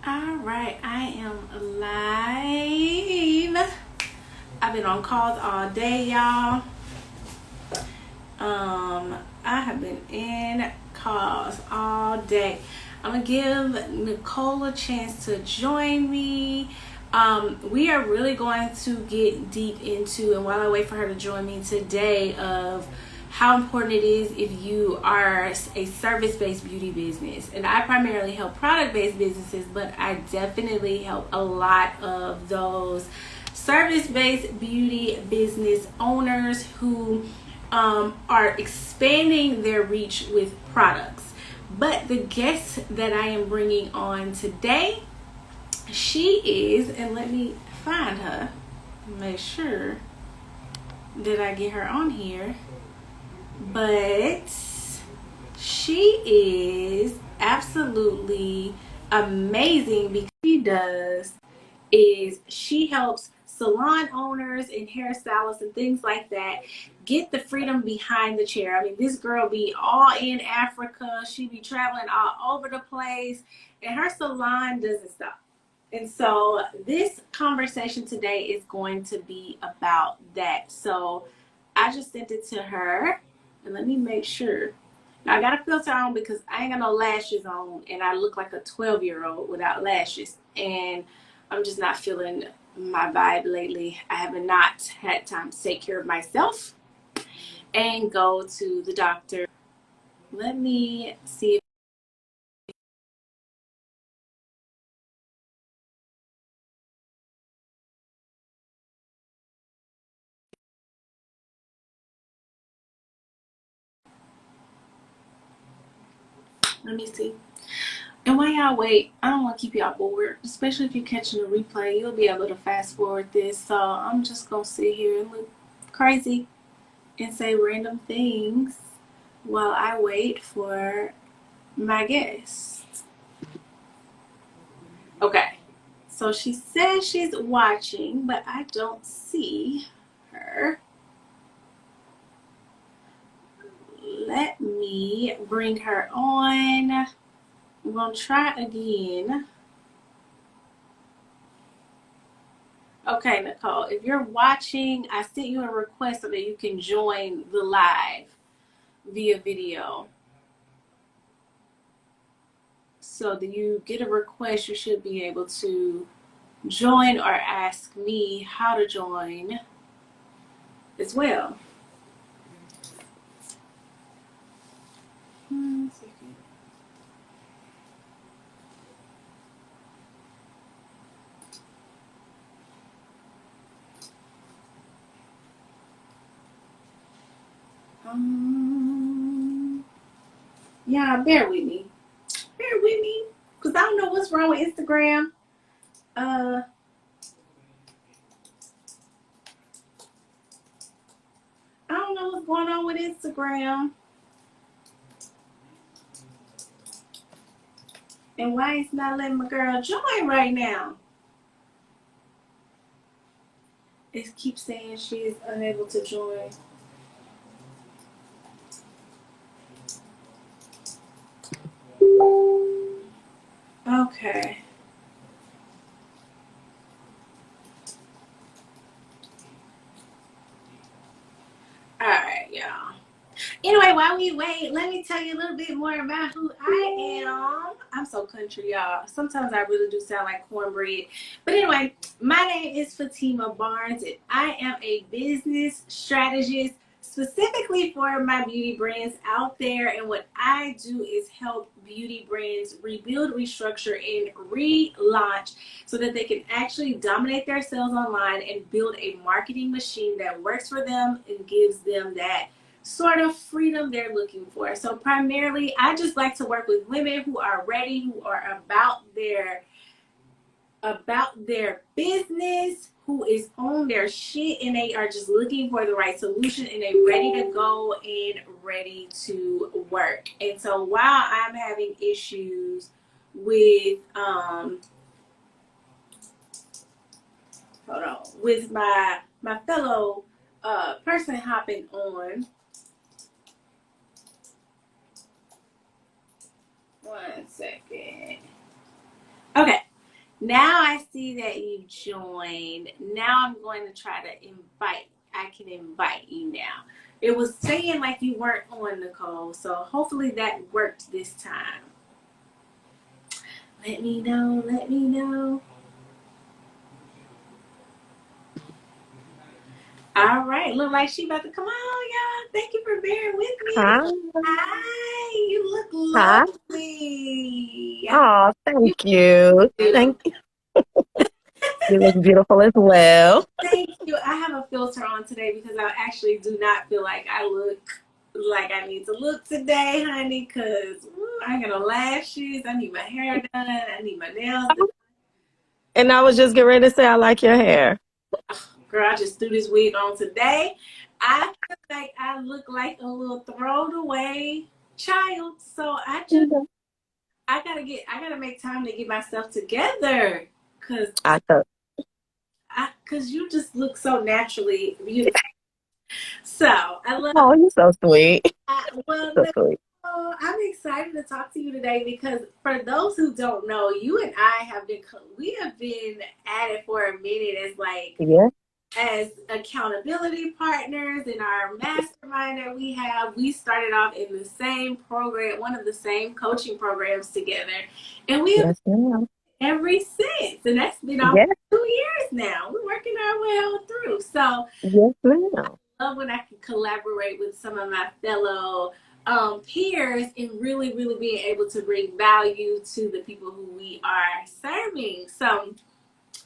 All right, I am live. I've been on calls all day, y'all. I have been in calls all day. I'm gonna give Nicole a chance to join me. We are really going to get deep into, and while I wait for her to join me today, of how important it is if you are a service-based beauty business. And I primarily help product-based businesses, but I definitely help a lot of those service-based beauty business owners who are expanding their reach with products. But the guest that I am bringing on today, she is, and let me find her, make sure that I get her on here. But she is absolutely amazing because she does is she helps salon owners and hairstylists and things like that get the freedom behind the chair. I mean, this girl be all in Africa. She be traveling all over the place, and her salon doesn't stop. And so this conversation today is going to be about that. So I just sent it to her, and let me make sure. Now I got a filter on because I ain't got no lashes on, and I look like a 12-year-old without lashes, and I'm just not feeling my vibe lately. I have not had time to take care of myself and go to the doctor. Let me see. Let me see. And while y'all wait, I don't want to keep y'all bored, especially if you're catching the replay. You'll be able to fast forward this. So I'm just going to sit here and look crazy and say random things while I wait for my guest. Okay. So she says she's watching, but I don't see her. Let me bring her on. I'm going to try again. Okay, Nicole, if you're watching, I sent you a request so that you can join the live via video. So that you get a request, you should be able to join or ask me how to join as well. One second. Yeah, bear with me. Bear with me. Because I don't know what's wrong with Instagram. I don't know what's going on with Instagram. And why it's not letting my girl join right now. It keeps saying she is unable to join. Okay. Alright, y'all. Anyway, while we wait, let me tell you a little bit more about who I am. I'm so country, y'all. Sometimes I really do sound like cornbread. But anyway, my name is Fatima Barnes, and I am a business strategist specifically for my beauty brands out there. And what I do is help beauty brands rebuild, restructure, and relaunch so that they can actually dominate their sales online and build a marketing machine that works for them and gives them that sort of freedom they're looking for. So primarily, I just like to work with women who are ready, who are about their business, who is on their shit, and they are just looking for the right solution, and they ready to go and ready to work. And so while I'm having issues with with my fellow person hopping on. One second. Okay. Now I see that you joined. Now I'm going to try to invite. I can invite you now. It was saying like you weren't on, Nicole, so hopefully that worked this time. Let me know. Let me know. All right. Look like she about to come on, y'all. Thank you for bearing with me. Hi. Hi. You look Hi. lovely. Oh, You thank you. do. Thank you. You look beautiful as well. Thank you. I have a filter on today because I actually do not feel like I look like I need to look today, honey, because I got on lashes. I need my hair done. I need my nails done. And I was just getting ready to say I like your hair. Girl, I just threw this wig on today. I feel like I look like a little thrown away child. So Mhm. I gotta make time to get myself together. Cause I thought, cause you just look so naturally beautiful. So I love oh, you're so sweet. well, So sweet. no, I'm excited to talk to you today because for those who don't know, you and I have we have been at it for a minute as like Yeah. as accountability partners in our mastermind that we have. We started off in the same program, one of the same coaching programs together, and we have Yes, ma'am. been ever since. And that's been almost Yes, 2 years now. We're working our way on through. So yes, ma'am. love when I can collaborate with some of my fellow peers and really, really being able to bring value to the people who we are serving. So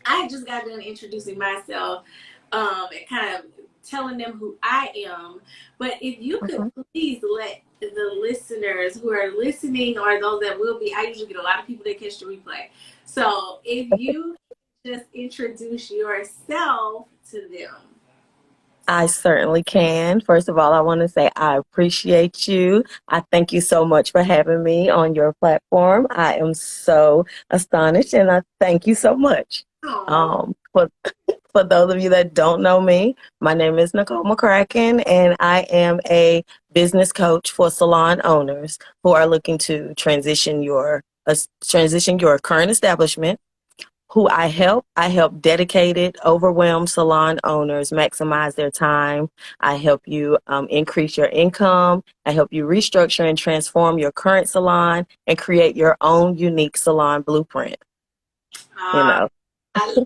I just got done introducing myself and kind of telling them who I am. But if you could Mhm. please let the listeners who are listening or those that will be, I usually get a lot of people that catch the replay. So if you just introduce yourself to them. I certainly can. First of all, I want to say I appreciate you. I thank you so much for having me on your platform. I am so astonished and I thank you so much. Oh, For those of you that don't know me, my name is Nicole McCracken, and I am a business coach for salon owners who are looking to transition your current establishment. Who I help? I help dedicated, overwhelmed salon owners maximize their time. I help you increase your income. I help you restructure and transform your current salon and create your own unique salon blueprint. You uh, know, I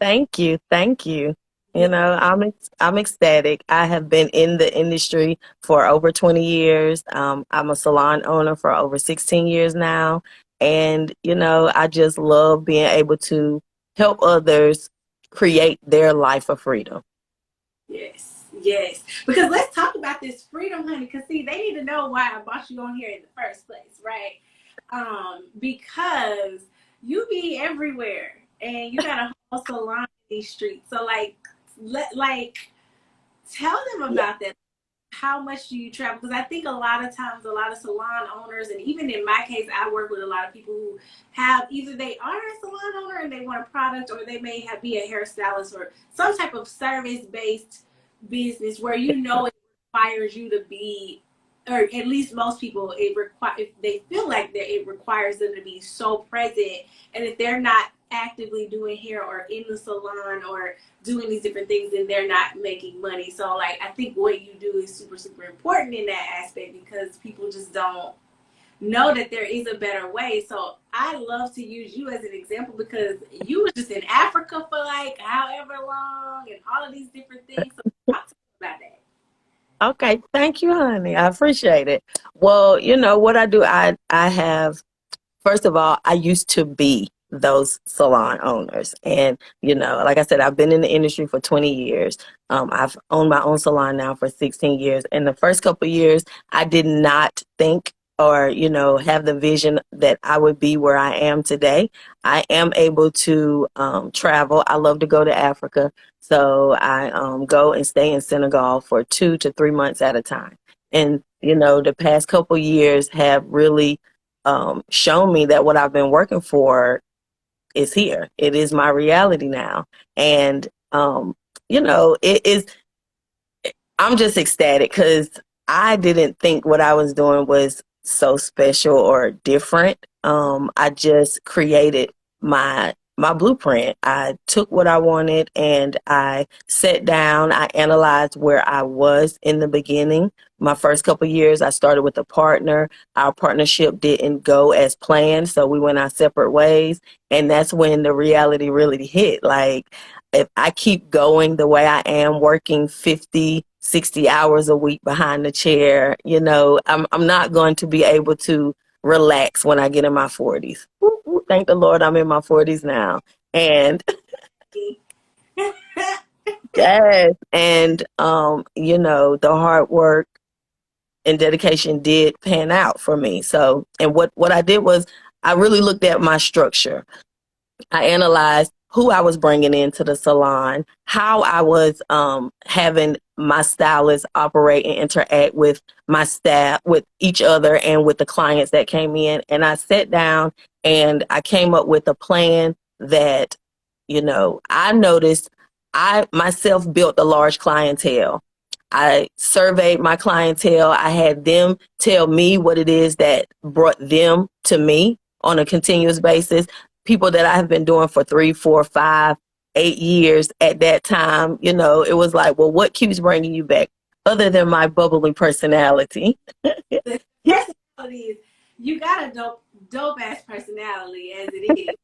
Thank you. Thank you. love I'm ecstatic. I have been in the industry for over 20 years. I'm a salon owner for over 16 years now. And, I just love being able to help others create their life of freedom. Yes, yes. Because let's talk about this freedom, honey. Because see, they need to know why I brought you on here in the first place, right? Because you be everywhere, and you got a whole salon in these streets. So, like, tell them Yeah. about that. How much do you travel? Because I think a lot of times, a lot of salon owners, and even in my case, I work with a lot of people who have either they are a salon owner and they want a product, or they may be a hairstylist or some type of service based business where it requires you to be, or at least most people, if they feel like that it requires them to be so present, and if they're not actively doing hair or in the salon or doing these different things and they're not making money. So like I think what you do is super, super important in that aspect because people just don't know that there is a better way. So I love to use you as an example because you were just in Africa for like however long and all of these different things. So talk to me about that. Okay. Thank you, honey. I appreciate it. Well, what I do, I have First of all, I used to be those salon owners. And, like I said, I've been in the industry for 20 years. I've owned my own salon now for 16 years. In the first couple of years, I did not think or, have the vision that I would be where I am today. I am able to travel. I love to go to Africa. So I go and stay in Senegal for 2 to 3 months at a time. And, the past couple years have really shown me that what I've been working for is here. It is my reality now. And, it is, I'm just ecstatic because I didn't think what I was doing was so special or different. I just created my blueprint. I took what I wanted and I sat down. I analyzed where I was in the beginning. My first couple of years, I started with a partner. Our partnership didn't go as planned, so we went our separate ways. And that's when the reality really hit. Like, if I keep going the way I am, working 50, 60 hours a week behind the chair, I'm not going to be able to relax when I get in my 40s. Woo, woo, thank the Lord I'm in my 40s now. And yes, and the hard work and dedication did pan out for me. So, and what I did was I really looked at my structure. I analyzed who I was bringing into the salon, how I was having my stylists operate and interact with my staff, with each other, and with the clients that came in. And I sat down and I came up with a plan that, I noticed I myself built a large clientele. I surveyed my clientele. I had them tell me what it is that brought them to me on a continuous basis. People that I have been doing for 3, 4, 5, 8 years at that time, it was like, well, what keeps bringing you back other than my bubbly personality? The personality is, you got a dope ass personality as it is.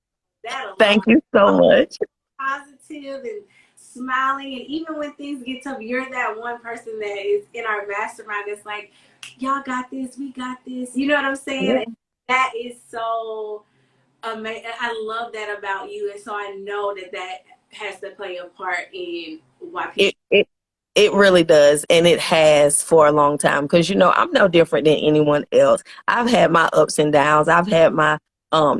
That alone. Thank you so much. Positive and smiling, and even when things get tough, you're that one person that is in our mastermind that's like, y'all got this, we got this. You know what I'm saying? Yeah. And that is so amazing. I love that about you, and so I know that has to play a part in why people. It really does, and it has for a long time, because I'm no different than anyone else. I've had my ups and downs. I've had my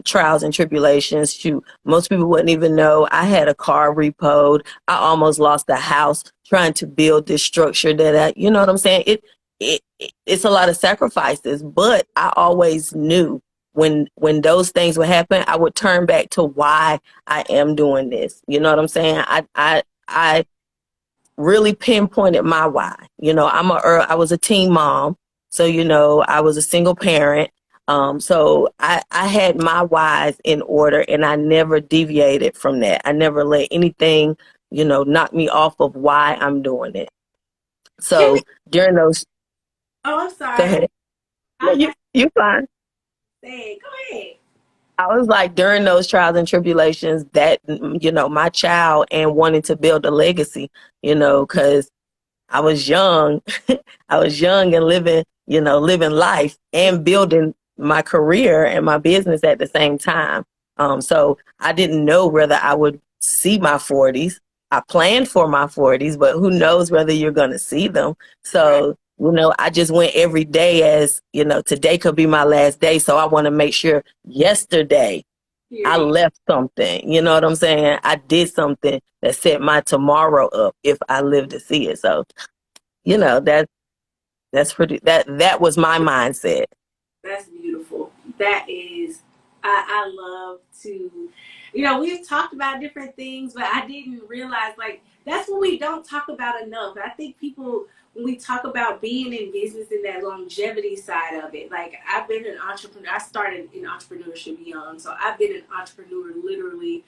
trials and tribulations. Shoot, most people wouldn't even know. I had a car repoed. I almost lost a house trying to build this structure that you know what I'm saying? It's a lot of sacrifices, but I always knew when those things would happen, I would turn back to why I am doing this. You know what I'm saying? I really pinpointed my why. I was a teen mom, so I was a single parent. So I had my whys in order, and I never deviated from that. I never let anything, knock me off of why I'm doing it. So during those, Oh, I'm go sorry. ahead. You fine. Go ahead. I was like, during those trials and tribulations, that my child and wanting to build a legacy, because I was young. I was young and living life and building my career and my business at the same time. So I didn't know whether I would see my 40s. I planned for my 40s, but who knows whether you're going to see them. So, I just went every day as, today could be my last day. So I want to make sure yesterday I left something. You know what I'm saying? I did something that set my tomorrow up if I live to see it. So, that's pretty, that was my mindset. That's beautiful. That is, I love to, we've talked about different things, but I didn't realize, like, that's what we don't talk about enough. I think people, when we talk about being in business and that longevity side of it, like, I've been an entrepreneur. I started in entrepreneurship young, so I've been an entrepreneur literally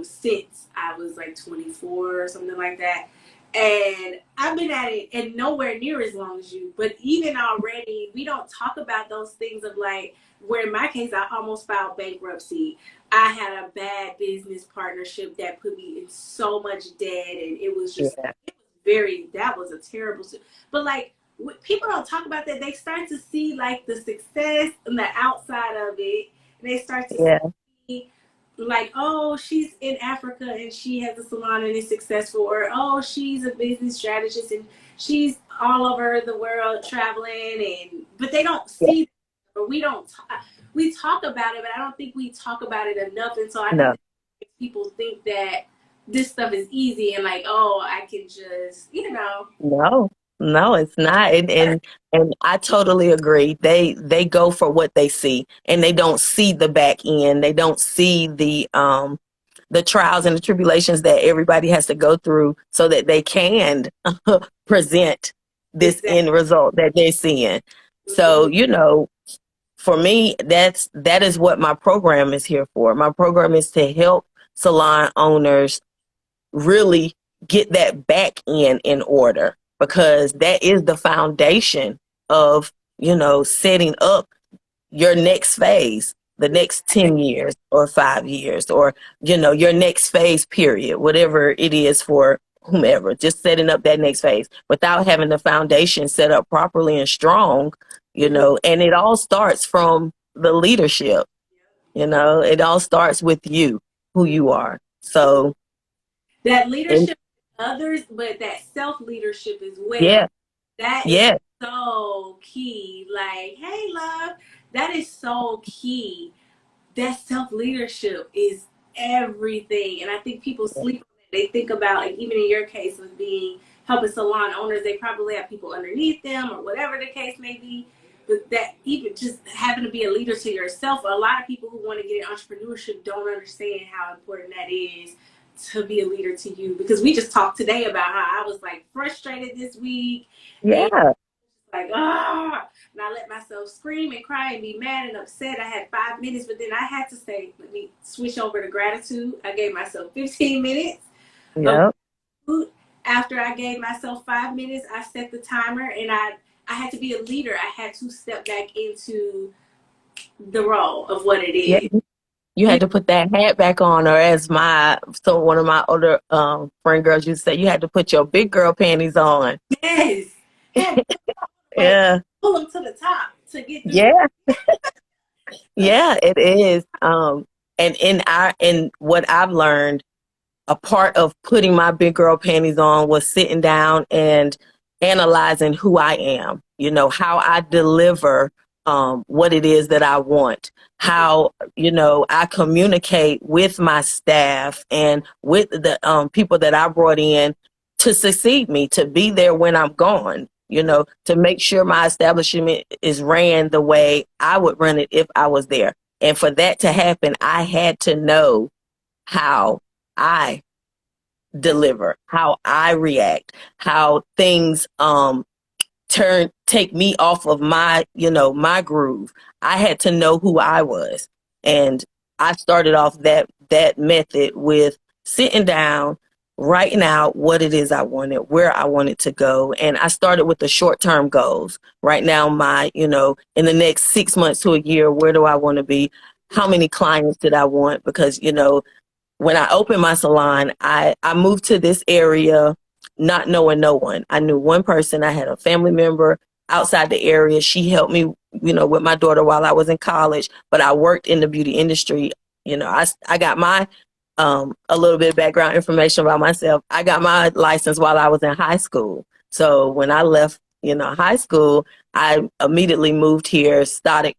since I was like 24 or something like that. And I've been at it and nowhere near as long as you. But even already, we don't talk about those things of like, where in my case, I almost filed bankruptcy. I had a bad business partnership that put me in so much debt. And it was just, that was a terrible, but like, people don't talk about that. They start to see like the success on the outside of it. And they start to see, like, oh, she's in Africa and she has a salon and is successful, or oh, she's a business strategist and she's all over the world traveling, but they don't see, or we talk about it, but I don't think we talk about it enough. And so I think people think that this stuff is easy and like, oh, I can just, No, it's not. And I totally agree. They go for what they see, and they don't see the back end. They don't see the trials and the tribulations that everybody has to go through so that they can present this end result that they're seeing. So, for me, that is what my program is here for. My program is to help salon owners really get that back end in order, because that is the foundation of, setting up your next phase, the next 10 years or 5 years, or, your next phase period, whatever it is for whomever, just setting up that next phase without having the foundation set up properly and strong, and it all starts from the leadership, it all starts with you, who you are. So, That and leadership with others, but that self leadership as well. yeah, That is yeah, so key. Like, hey, love, that is so key. That self leadership is everything. And I think people sleep on it. They think about, like, even in your case with being helping salon owners, they probably have people underneath them or whatever the case may be. But that even just having to be a leader to yourself, a lot of people who want to get in entrepreneurship don't understand how important that is to be a leader to you. Because we just talked today about how I was like frustrated this week and yeah, like, ah, and I let myself scream and cry and be mad and upset. I had 5 minutes, but then I had to say, let me switch over to gratitude. I gave myself 15 minutes of yeah, food. After I gave myself 5 minutes, I set the timer, and I had to be a leader. I had to step back into the role of what it yeah. is. You You had to put that hat back on, or one of my older friend girls used to say, you had to put your big girl panties on. yes, had to like Yeah, pull them to the top to get through. yeah, yeah, it is. And in what I've learned, a part of putting my big girl panties on was sitting down and analyzing who I am, how I deliver what it is that I want, how, I communicate with my staff and with the people that I brought in to succeed me, to be there when I'm gone, to make sure my establishment is ran the way I would run it if I was there. And for that to happen, I had to know how I deliver, how I react, how things take me off of my groove. I had to know who I was. And I started off that method with sitting down, writing out what it is I wanted, where I wanted to go. And I started with the short-term goals. Right now, in the next 6 months to a year, where do I want to be? How many clients did I want? Because, when I opened my salon, I moved to this area not knowing no one. I knew one person. I had a family member outside the area. She helped me, with my daughter while I was in college, but I worked in the beauty industry. I got my, a little bit of background information about myself. I got my license while I was in high school. So when I left, high school, I immediately moved here, started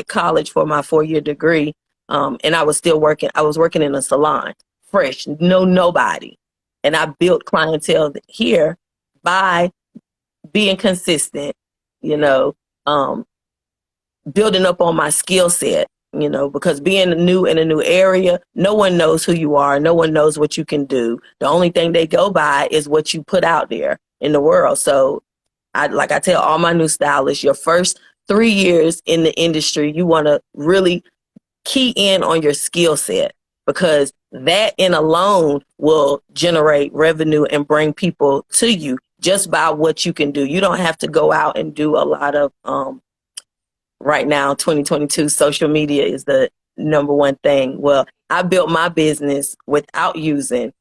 college for my 4-year degree. And I was still working. I was working in a salon, fresh, nobody. And I built clientele here by being consistent, you know, um, building up on my skill set, because being new in a new area, no one knows who you are. No one knows what you can do. The only thing they go by is what you put out there in the world. So like I tell all my new stylists, your first 3 years in the industry, you want to really key in on your skill set, because that in alone will generate revenue and bring people to you just by what you can do. You don't have to go out and do a lot of right now 2022 social media is the number one thing. Well, I built my business without using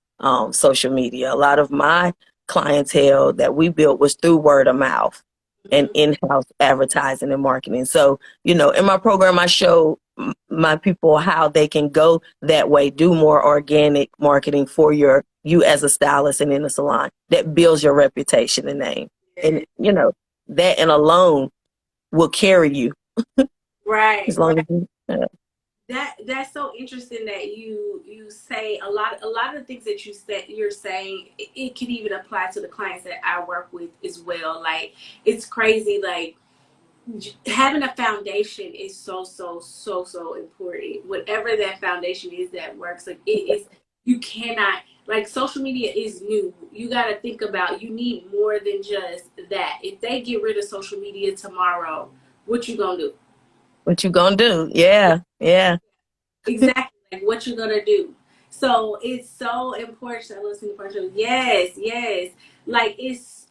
social media. A lot of my clientele that we built was through word of mouth and in-house advertising and marketing. So, in my program, I show my people how they can go that way, do more organic marketing for you as a stylist and in a salon that builds your reputation and name. And, that and alone will carry you Right, as long right. as you, That's so interesting that you say a lot of the things that you're saying, it can even apply to the clients that I work with as well. Like, it's crazy. Like, having a foundation is so important. Whatever that foundation is that works, like, it is. You cannot, like, social media is new. You got to think about, you need more than just that. If they get rid of social media tomorrow, what you gonna do? What you gonna do? Yeah, yeah, Exactly, like what you're gonna do. So it's so important. I listen to question. Yes, yes. Like it's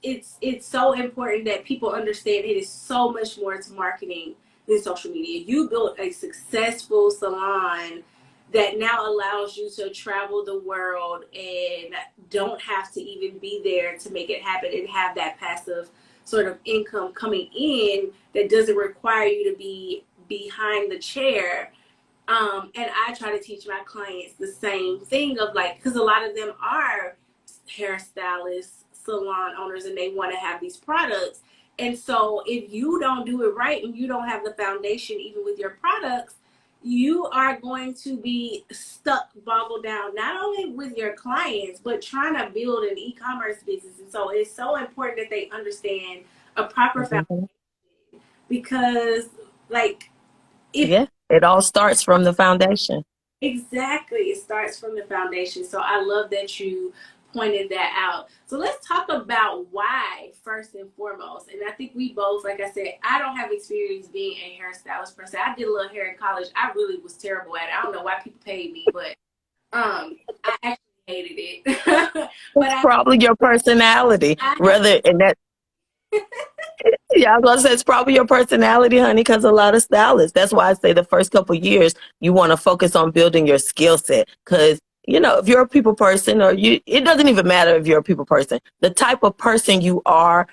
so important that people understand it is so much more to marketing than social media. You built a successful salon that now allows you to travel the world and don't have to even be there to make it happen and have that passive sort of income coming in that doesn't require you to be behind the chair. And I try to teach my clients the same thing of like, because a lot of them are hairstylists, salon owners, and they want to have these products. And so if you don't do it right and you don't have the foundation, even with your products, you are going to be stuck, boggled down, not only with your clients, but trying to build an e-commerce business. And so it's so important that they understand a proper foundation hmm because, like, if yeah. It all starts from the foundation. exactly. It starts from the foundation. So I love that you pointed that out. So let's talk about why first and foremost. And I think we both, like I said, I don't have experience being a hairstylist per se. I did a little hair in college. I really was terrible at it. I don't know why people paid me, but I actually hated it. but It's probably your personality, I rather, and that. Yeah, I was gonna say it's probably your personality, honey, because a lot of stylists. That's why I say the first couple years you want to focus on building your skill set. Because if you're a people person, or it doesn't even matter if you're a people person. The type of person you are,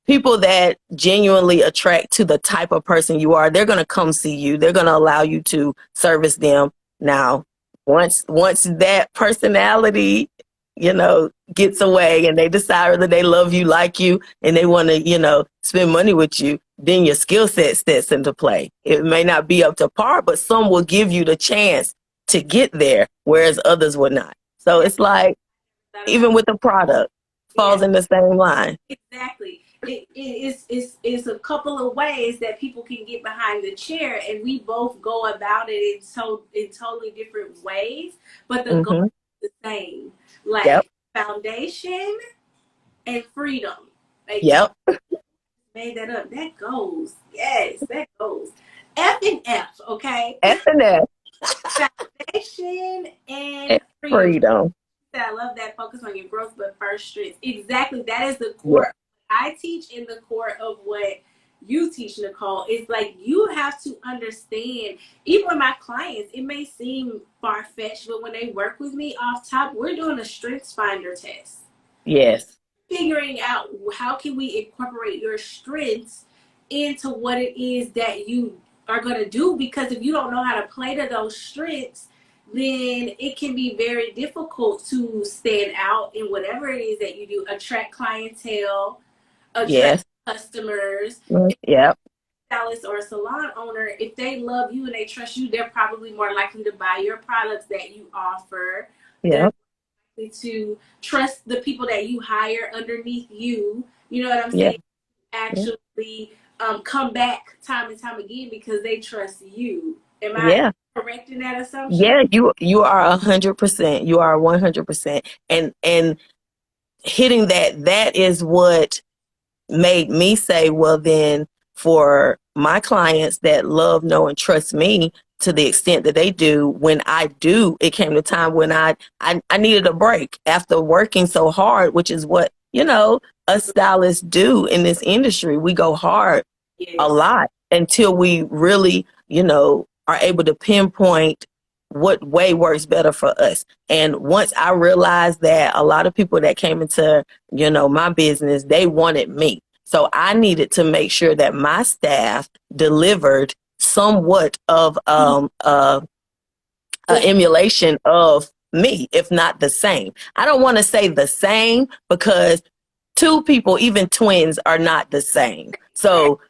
people that genuinely attract to the type of person you are, they're gonna come see you. They're gonna allow you to service them. Now, once that personality, gets away and they decide whether they love you, like you, and they want to, spend money with you, then your skill set steps into play. It may not be up to par, but some will give you the chance to get there, whereas others will not. So it's like, thought about even with the product, yeah. falls in the same line. Exactly. It's a couple of ways that people can get behind the chair, and we both go about it in totally different ways, but the goal hmm is the same. Yep. Like foundation and freedom. Like Yep. made that up. That goes. Yes, that goes. F and F, okay? F and F. Foundation And and freedom. freedom. I love that. Focus on your growth, but first strengths. Exactly. That is the Yeah. core. I teach in the core of what you teach, Nicole. It's like you have to understand, even with my clients, it may seem far fetched, but when they work with me off top, we're doing a strengths finder test. Yes. Figuring out how can we incorporate your strengths into what it is that you are going to do, because if you don't know how to play to those strengths, then it can be very difficult to stand out in whatever it is that you do, attract clientele, attract Yes. customers. Yep. Stylist or a salon owner, if they love you and they trust you, they're probably more likely to buy your products that you offer. They're Yep. to trust the people that you hire underneath you. You know what I'm Yeah. saying? Yeah. Actually, come back time and time again because they trust you. Am I Yeah. correct in that assumption? Yeah. You are 100%. You are 100%. And hitting that is what made me say, well, then for my clients that love, know, and trust me to the extent that they do, when I do, it came to time when I needed a break after working so hard, which is what, us stylists do in this industry. We go hard a Yes. lot until we really, are able to pinpoint what way works better for us. And once I realized that a lot of people that came into, my business, they wanted me. So I needed to make sure that my staff delivered somewhat of a emulation of me, if not the same. I don't want to say the same because two people, even twins, are not the same. Right. So,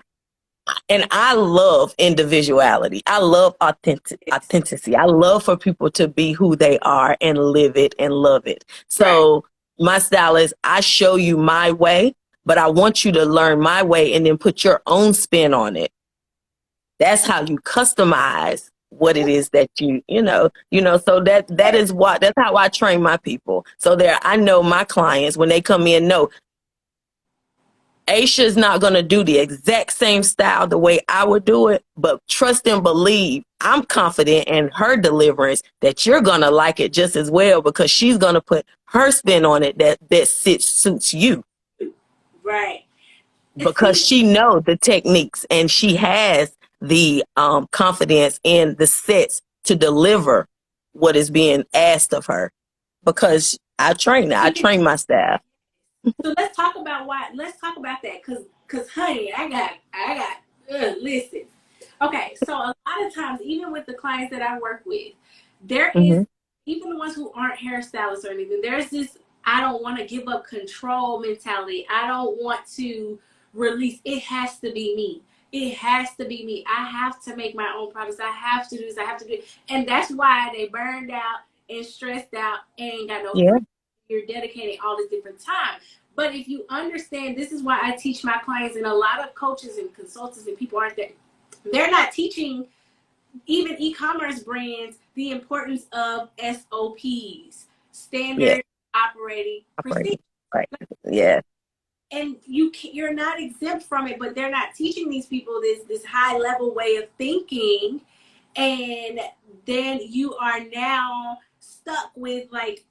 and I love individuality. I love authenticity. I love for people to be who they are and live it and love it. Right. So my style is I show you my way, but I want you to learn my way and then put your own spin on it. That's how you customize what it is that so that is what that's how I train my people. So there I know my clients when they come in know Aisha's not going to do the exact same style the way I would do it, but trust and believe I'm confident in her deliverance that you're going to like it just as well because she's going to put her spin on it that suits you Right. And because see, she knows the techniques and she has the confidence in the sets to deliver what is being asked of her because I train my staff. so let's talk about why. Let's talk about that, cause honey, listen. Okay, so a lot of times, even with the clients that I work with, there is, Hmm. even the ones who aren't hairstylists or anything, there's this I don't want to give up control mentality. I don't want to release. It has to be me. It has to be me. I have to make my own products. I have to do this. I have to do it. And that's why they burned out and stressed out and ain't got no Yeah, free. You're dedicating all this different time. But if you understand, this is why I teach my clients, and a lot of coaches and consultants and people aren't there. They're not teaching even e-commerce brands the importance of SOPs, yeah, standard operating procedures. operating. Right. Yeah, And you're not exempt from it, but they're not teaching these people this high level way of thinking, and then you are now stuck with like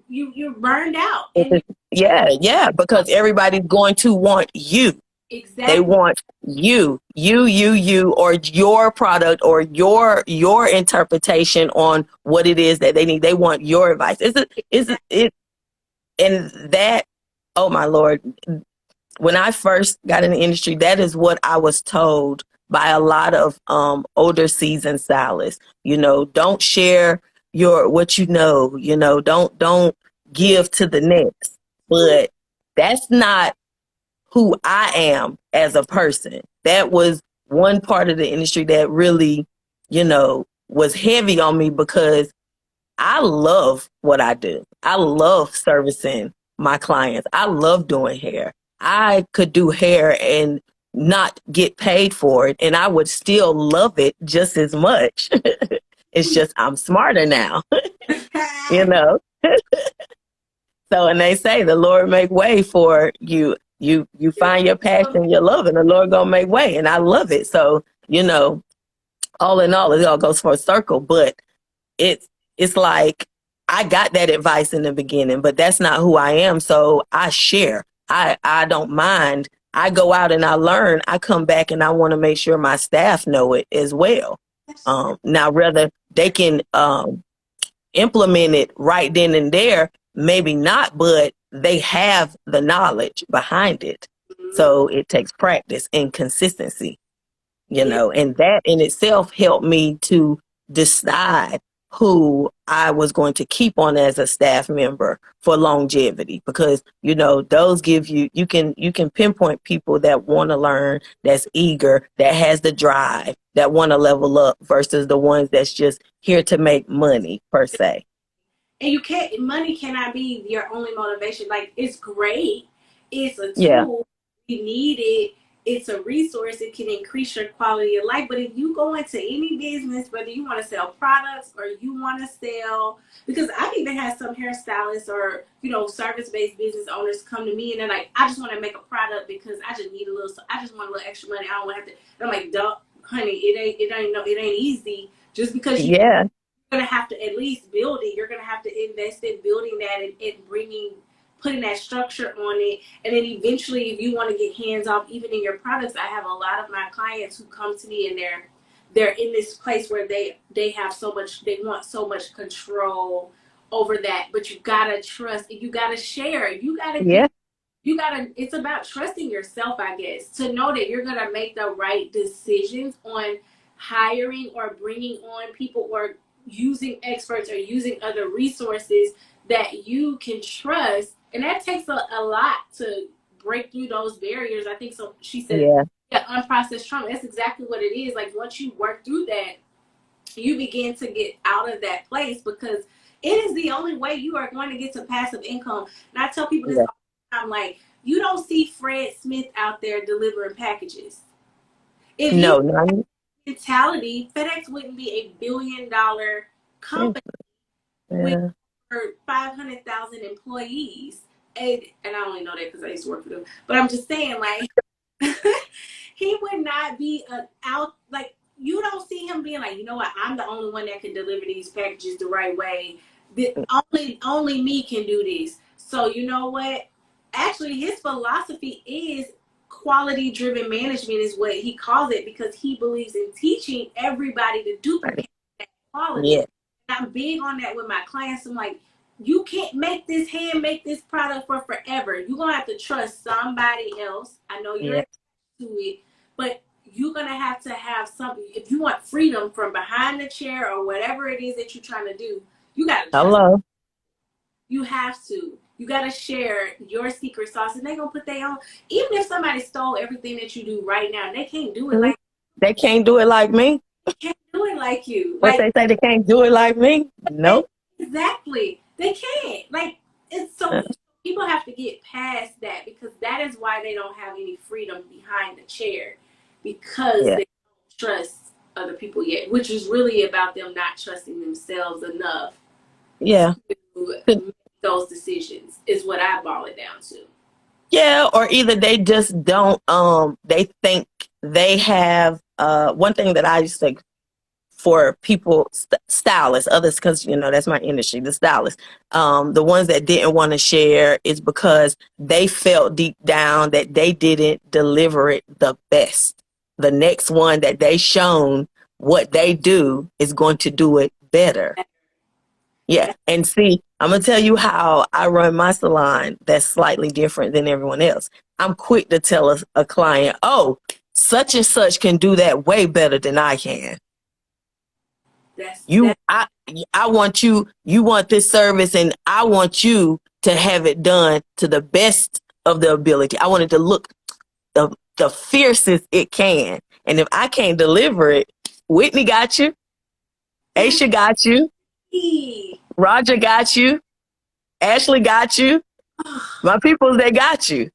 you're burned out and you yeah, because everybody's going to want you. They exactly. want you, or your product or your interpretation on what it is that they need. They want your advice. Is it, and that, oh my Lord, when I first got in the industry, that is what I was told by a lot of older seasoned stylists. Don't share what don't give to the next. But that's not who I am as a person. That was one part of the industry that really, was heavy on me because I love what I do. I love servicing my clients. I love doing hair. I could do hair and not get paid for it, and I would still love it just as much. It's just I'm smarter now, you know. So, and they say the Lord make way for you. You find your passion, your love, and the Lord gonna make way. And I love it. So, all in all, it all goes for a circle. But it's it's like I got that advice in the beginning, but that's not who I am. So I share. I don't mind. I go out and I learn. I come back and I want to make sure my staff know it as well. Now, whether they can implement it right then and there, maybe not, but they have the knowledge behind it. So it takes practice and consistency, Yeah. and that in itself helped me to decide who I was going to keep on as a staff member for longevity because those give you can pinpoint people that want to learn, that's eager, that has the drive, that want to level up versus the ones that's just here to make money per se. And you can't, money cannot be your only motivation. Like, it's great, it's a Yeah, tool, you need it, it's a resource, it can increase your quality of life. But if you go into any business, whether you want to sell products or you want to sell, because I've even had some hairstylists or service-based business owners come to me and they're like, I just want to make a product because I just need a little, I just want a little extra money, I don't want to have to. And I'm like, duh, honey, it ain't easy. Just because you yeah, going to have to at least build it. You're going to have to invest in building that and putting that structure on it. And then eventually, if you want to get hands off, even in your products, I have a lot of my clients who come to me and they're in this place where they have so much, they want so much control over that. But you gotta trust, you gotta share, yeah, it's about trusting yourself, I guess, to know that you're gonna make the right decisions on hiring or bringing on people or using experts or using other resources that you can trust. And that takes a lot to break through those barriers. I think so. She said, yeah, yeah, unprocessed trauma. That's exactly what it is. Like, once you work through that, you begin to get out of that place because it is the only way you are going to get to passive income. And I tell people this yeah. all the time, like, you don't see Fred Smith out there delivering packages. If he No, no, had mentality, FedEx wouldn't be $1 billion yeah, company with yeah, over 500,000 employees. and I only know that because I used to work for them. But I'm just saying, like, he would not be out like you don't see him being like, you know what, I'm the only one that can deliver these packages the right way. Only me can do this. So you know what? Actually, his philosophy is quality driven management is what he calls it because he believes in teaching everybody to duplicate that quality. Yeah. And I'm big on that with my clients. I'm like, you can't make this product for forever. You're gonna have to trust somebody else. I know you're Yeah. to it, but you're gonna have to have something. If you want freedom from behind the chair or whatever it is that you're trying to do, you gotta trust. Hello. You have to. You gotta share your secret sauce, and they're gonna put their own. Even if somebody stole everything that you do right now, they can't do it like They can't do it like me. they can't do it like you. What Like they say they can't do it like me? Nope. exactly, they can't. Like it's so people have to get past that because that is why they don't have any freedom behind the chair because Yeah. they don't trust other people yet, which is really about them not trusting themselves enough Yeah. to make those decisions is what I boil it down to. Yeah, or either they just don't they think they have one thing that I used to think for people stylists, others, because that's my industry, the stylists, the ones that didn't want to share is because they felt deep down that they didn't deliver it the best. The next one that they shown what they do is going to do it better. Yeah. And see, I'm going to tell you how I run my salon that's slightly different than everyone else. I'm quick to tell a client, oh, such and such can do that way better than I can. I want you want this service and I want you to have it done to the best of the ability. I want it to look the fiercest it can. And if I can't deliver it, Whitney got you. Aisha got you. Roger got you. Ashley got you. My people, they got you.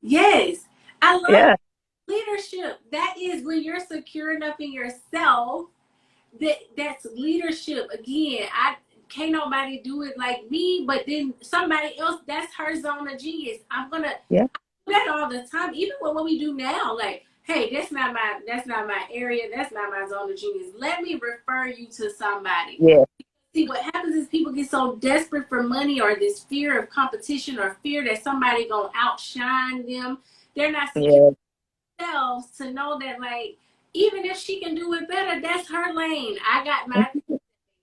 Yes. I love leadership. That is when you're secure enough in yourself. That's leadership. Again, I can't nobody do it like me, but then somebody else, that's her zone of genius. I'm gonna do that all the time, even with what we do now. Like, hey, that's not my area, that's not my zone of genius. Let me refer you to somebody. Yeah. See, what happens is people get so desperate for money or this fear of competition or fear that somebody gonna outshine them. They're not secure themselves to know that, like, even if she can do it better, that's her lane. I got my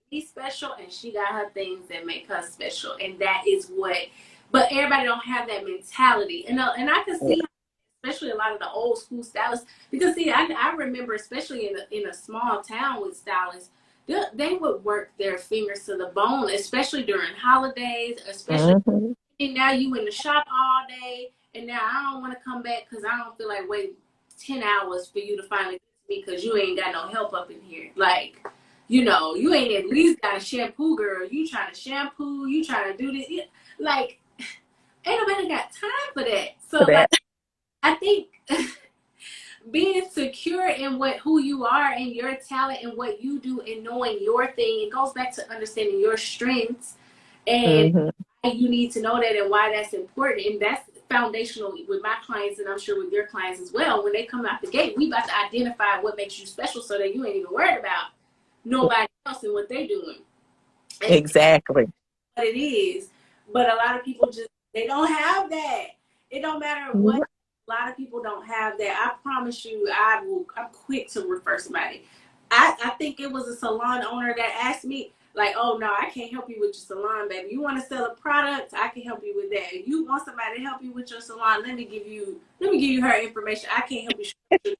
things special, and she got her things that make her special, and that is what. But everybody don't have that mentality, and I can see, especially a lot of the old school stylists, because see, I remember, especially in a small town with stylists, they would work their fingers to the bone, especially during holidays, especially. And now you in the shop all day, and now I don't want to come back because I don't feel like waiting 10 hours for you to finally get to me because you ain't got no help up in here. Like, you ain't at least got a shampoo, girl. You trying to shampoo, you trying to do this. Like, ain't nobody got time for that. So, like, I think being secure in who you are and your talent and what you do and knowing your thing, it goes back to understanding your strengths and you need to know that and why that's important. And that's foundational with my clients, and I'm sure with your clients as well. When they come out the gate, we about to identify what makes you special so that you ain't even worried about nobody else and what they're doing. And exactly. What it is. But a lot of people they don't have that. It don't matter what. A lot of people don't have that. I promise you, I'm quick to refer somebody. I think it was a salon owner that asked me, like, oh no, I can't help you with your salon, baby. You want to sell a product? I can help you with that. If you want somebody to help you with your salon, let me give you her information. I can't help you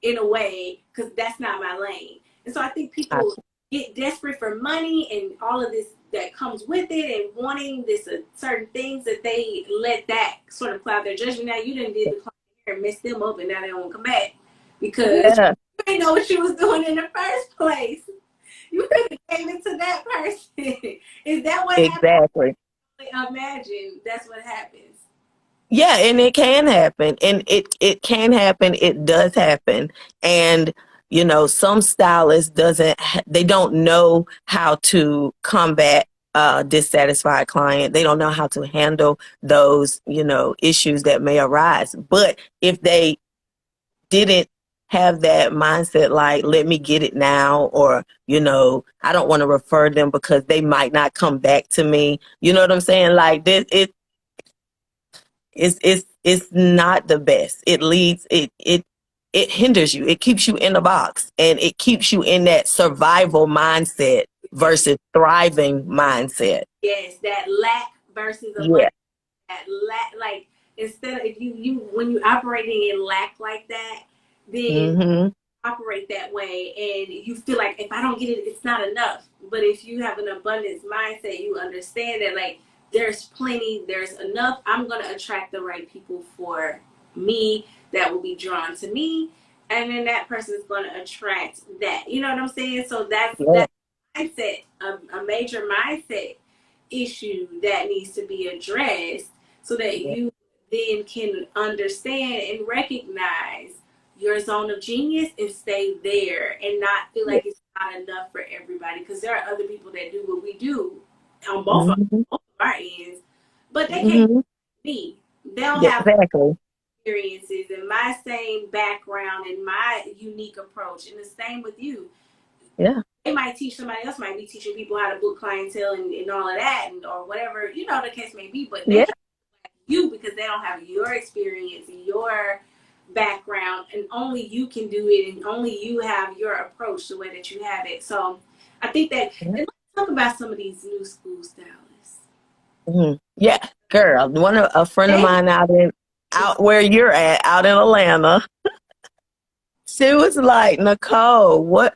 in a way because that's not my lane. And so I think people get desperate for money and all of this that comes with it and wanting this certain things that they let that sort of cloud their judgment. Now you done did the client hair and messed them up, and now they won't come back because you didn't know what you was doing in the first place. You could have gave it to that person. Is that what exactly happens? Imagine that's what happens. Yeah, and it can happen, and it can happen. It does happen, and some stylists they don't know how to combat dissatisfied client. They don't know how to handle those, issues that may arise. But if they didn't have that mindset, like, let me get it now, or, I don't want to refer them because they might not come back to me. You know what I'm saying? Like this, it's not the best. It hinders you. It keeps you in the box, and it keeps you in that survival mindset versus thriving mindset. Yes, that lack versus Yeah. abundance. That lack, like, instead of, if you when you operating in lack like that, then Mhm. operate that way, and you feel like, if I don't get it, it's not enough. But if you have an abundance mindset, you understand that, like, there's plenty, there's enough. I'm going to attract the right people for me that will be drawn to me, and then that person is going to attract that. You know what I'm saying? So that's Yeah. that mindset, a major mindset issue that needs to be addressed, so that Yeah. you then can understand and recognize your zone of genius and stay there, and not feel Yeah. like it's not enough for everybody, because there are other people that do what we do on Mhm. both of our ends, but they can't Mhm. be. They'll Yeah, have exactly. experiences and my same background and my unique approach, and the same with you. Yeah. They might teach, somebody else might be teaching people how to book clientele and all of that, and or whatever, the case may be, but they Yeah. can't you, because they don't have your experience, your background, and only you can do it, and only you have your approach the way that you have it. So I think that, Yeah. and let's talk about some of these new school stylists. Yeah, girl. A friend of They mine out where you're at, out in Atlanta. She was like, Nicole, what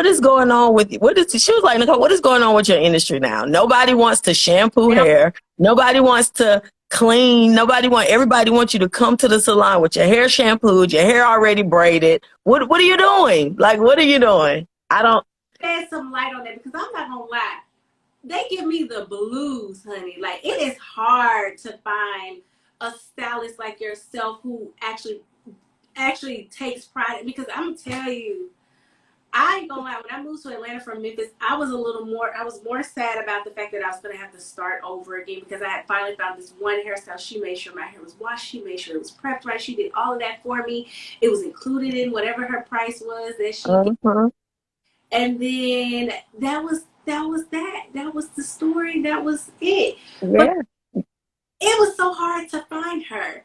is going on with you? She was like, Nicole, what is going on with your industry now? Nobody wants to shampoo they don't hair. Nobody wants to clean. Everybody wants you to come to the salon with your hair shampooed, your hair already braided. What are you doing? Like, what are you doing? I don't. shed some light on that, because I'm not gonna lie, they give me the blues, honey. Like, it is hard to find a stylist like yourself who actually takes pride, because I'm telling you, I ain't gonna lie, when I moved to Atlanta from Memphis, I was more sad about the fact that I was gonna have to start over again, because I had finally found this one hairstyle. She made sure my hair was washed, she made sure it was prepped right, she did all of that for me. It was included in whatever her price was that she gave. Uh-huh. And then that was the story, that was it. But Yeah. it was so hard to find her.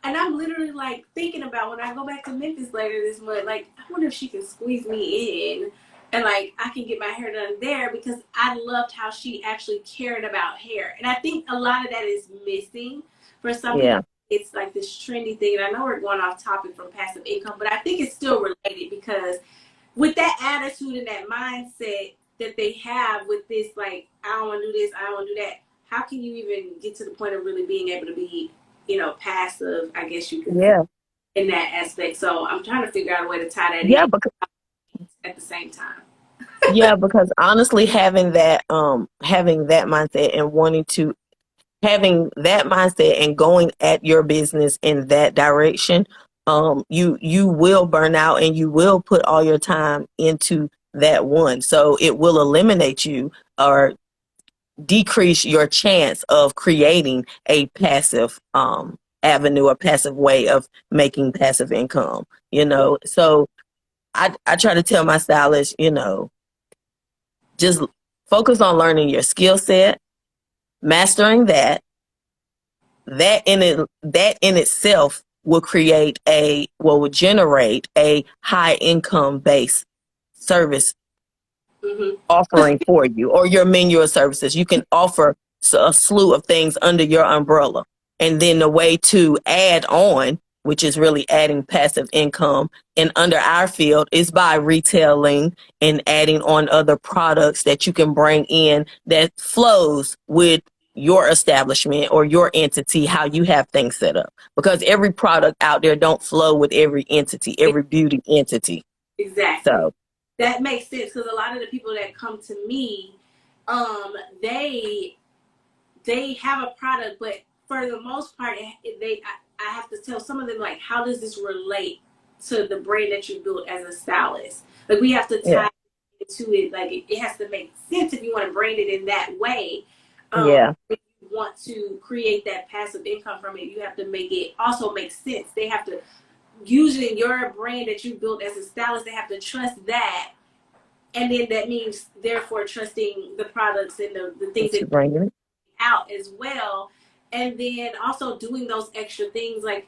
And I'm literally, like, thinking about, when I go back to Memphis later this month, like, I wonder if she can squeeze me in, and, like, I can get my hair done there, because I loved how she actually cared about hair. And I think a lot of that is missing for some people. Yeah. It's like this trendy thing. And I know we're going off topic from passive income, but I think it's still related, because with that attitude and that mindset that they have with this, like, I don't want to do this, I don't want to do that, how can you even get to the point of really being able to be, passive, I guess you could say, Yeah. in that aspect? So I'm trying to figure out a way to tie that Yeah. in at the same time. Yeah, because honestly, having that mindset and having that mindset and going at your business in that direction, you will burn out, and you will put all your time into that one. So it will eliminate you, or decrease your chance of creating a passive avenue, a passive way of making passive income. So I try to tell my stylists, just focus on learning your skill set, mastering that in itself will generate a high income based service Mm-hmm. offering for you, or your menu of services. You can offer a slew of things under your umbrella. And then the way to add on, which is really adding passive income and under our field, is by retailing and adding on other products that you can bring in that flows with your establishment or your entity, how you have things set up. Because every product out there don't flow with every entity, every beauty entity. Exactly. So That makes sense, because a lot of the people that come to me, um, they they have a product, but for the most part, I have to tell some of them, like, how does this relate to the brand that you built as a stylist? Like, we have to yeah. tie into it. Like it has to make sense if you want to brand it in that way. Yeah. If you want to create that passive income from it, you have to make it also make sense. They have to, using your brand that you built as a stylist, they have to trust that. And then that means therefore trusting the products and the things What that you bringing it? out as well. And then also doing those extra things, like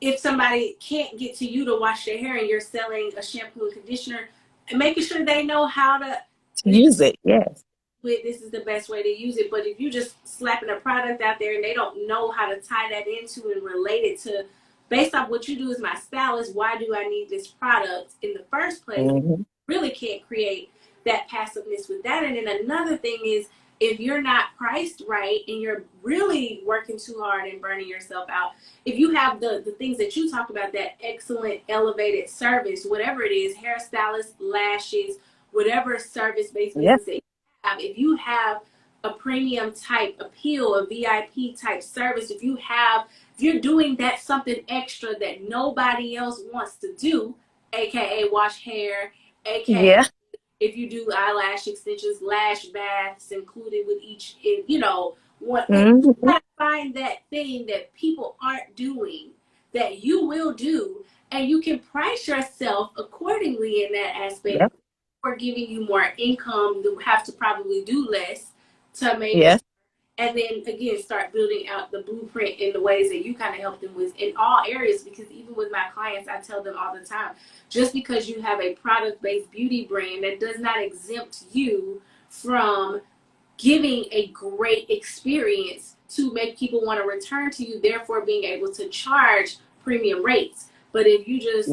if somebody can't get to you to wash their hair and you're selling a shampoo and conditioner, and making sure they know how to, To use it. Yes. this is the best way to use it. But if you just slapping a product out there and they don't know how to tie that into and relate it to, based off what you do as my stylist, why do I need this product in the first place? Mm-hmm. Really can't create that passiveness with that. And then another thing is, if you're not priced right and you're really working too hard and burning yourself out, if you have the things that you talked about, that excellent elevated service, whatever it is, hairstylist, lashes, whatever service-based Yeah. business that you have, if you have a premium type appeal, a VIP type service, if you're doing that something extra that nobody else wants to do, aka wash hair, aka Yeah. if you do eyelash extensions, lash baths included with each, what you Mm-hmm. gotta find that thing that people aren't doing that you will do, and you can price yourself accordingly in that aspect Yeah. for giving you more income. You have to probably do less to make Yeah. and then again start building out the blueprint in the ways that you kind of help them with in all areas. Because even with my clients, I tell them all the time, just because you have a product-based beauty brand, that does not exempt you from giving a great experience to make people want to return to you, therefore being able to charge premium rates. But if you Yeah. just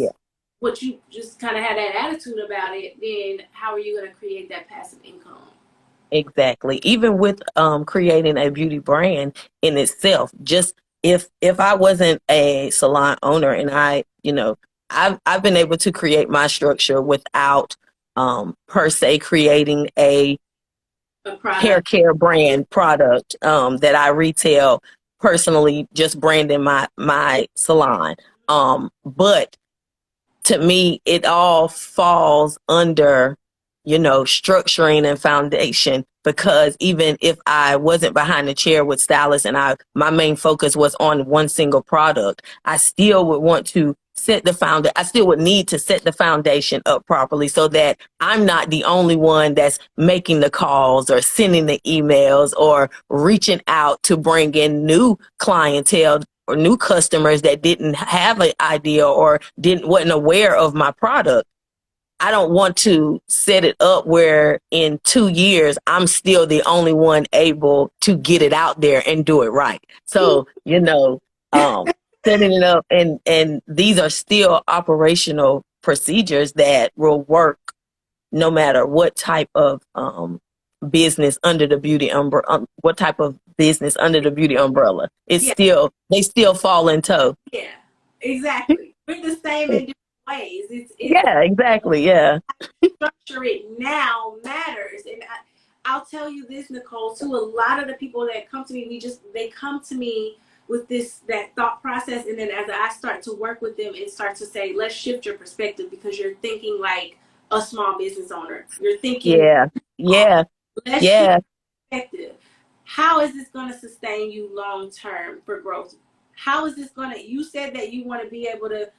what you just kind of had that attitude about it, then how are you going to create that passive income? Exactly. Even with creating a beauty brand in itself, just if I wasn't a salon owner and I've been able to create my structure without per se creating a A hair product. care brand product that I retail personally, just branding my salon. But to me, it all falls under, structuring and foundation, because even if I wasn't behind the chair with stylists and my main focus was on one single product, I still would want to I still would need to set the foundation up properly so that I'm not the only one that's making the calls or sending the emails or reaching out to bring in new clientele or new customers that didn't have an idea or wasn't aware of my product. I don't want to set it up where in 2 years I'm still the only one able to get it out there and do it right. So, setting it up, and these are still operational procedures that will work no matter what type of business under the beauty umbrella, what type of business under the beauty umbrella. Yeah, They still fall in tow. yeah, exactly. We're the same in different ways. It's Yeah, exactly. Yeah. structure it now matters. And I'll tell you this, Nicole, too. A lot of the people that come to me, they come to me with that thought process, and then as I start to work with them and start to say, let's shift your perspective, because you're thinking like a small business owner. You're thinking, Yeah. Yeah. let's shift Yeah. perspective. How is this going to sustain you long term for growth? How is this going to? You said that you want to be able to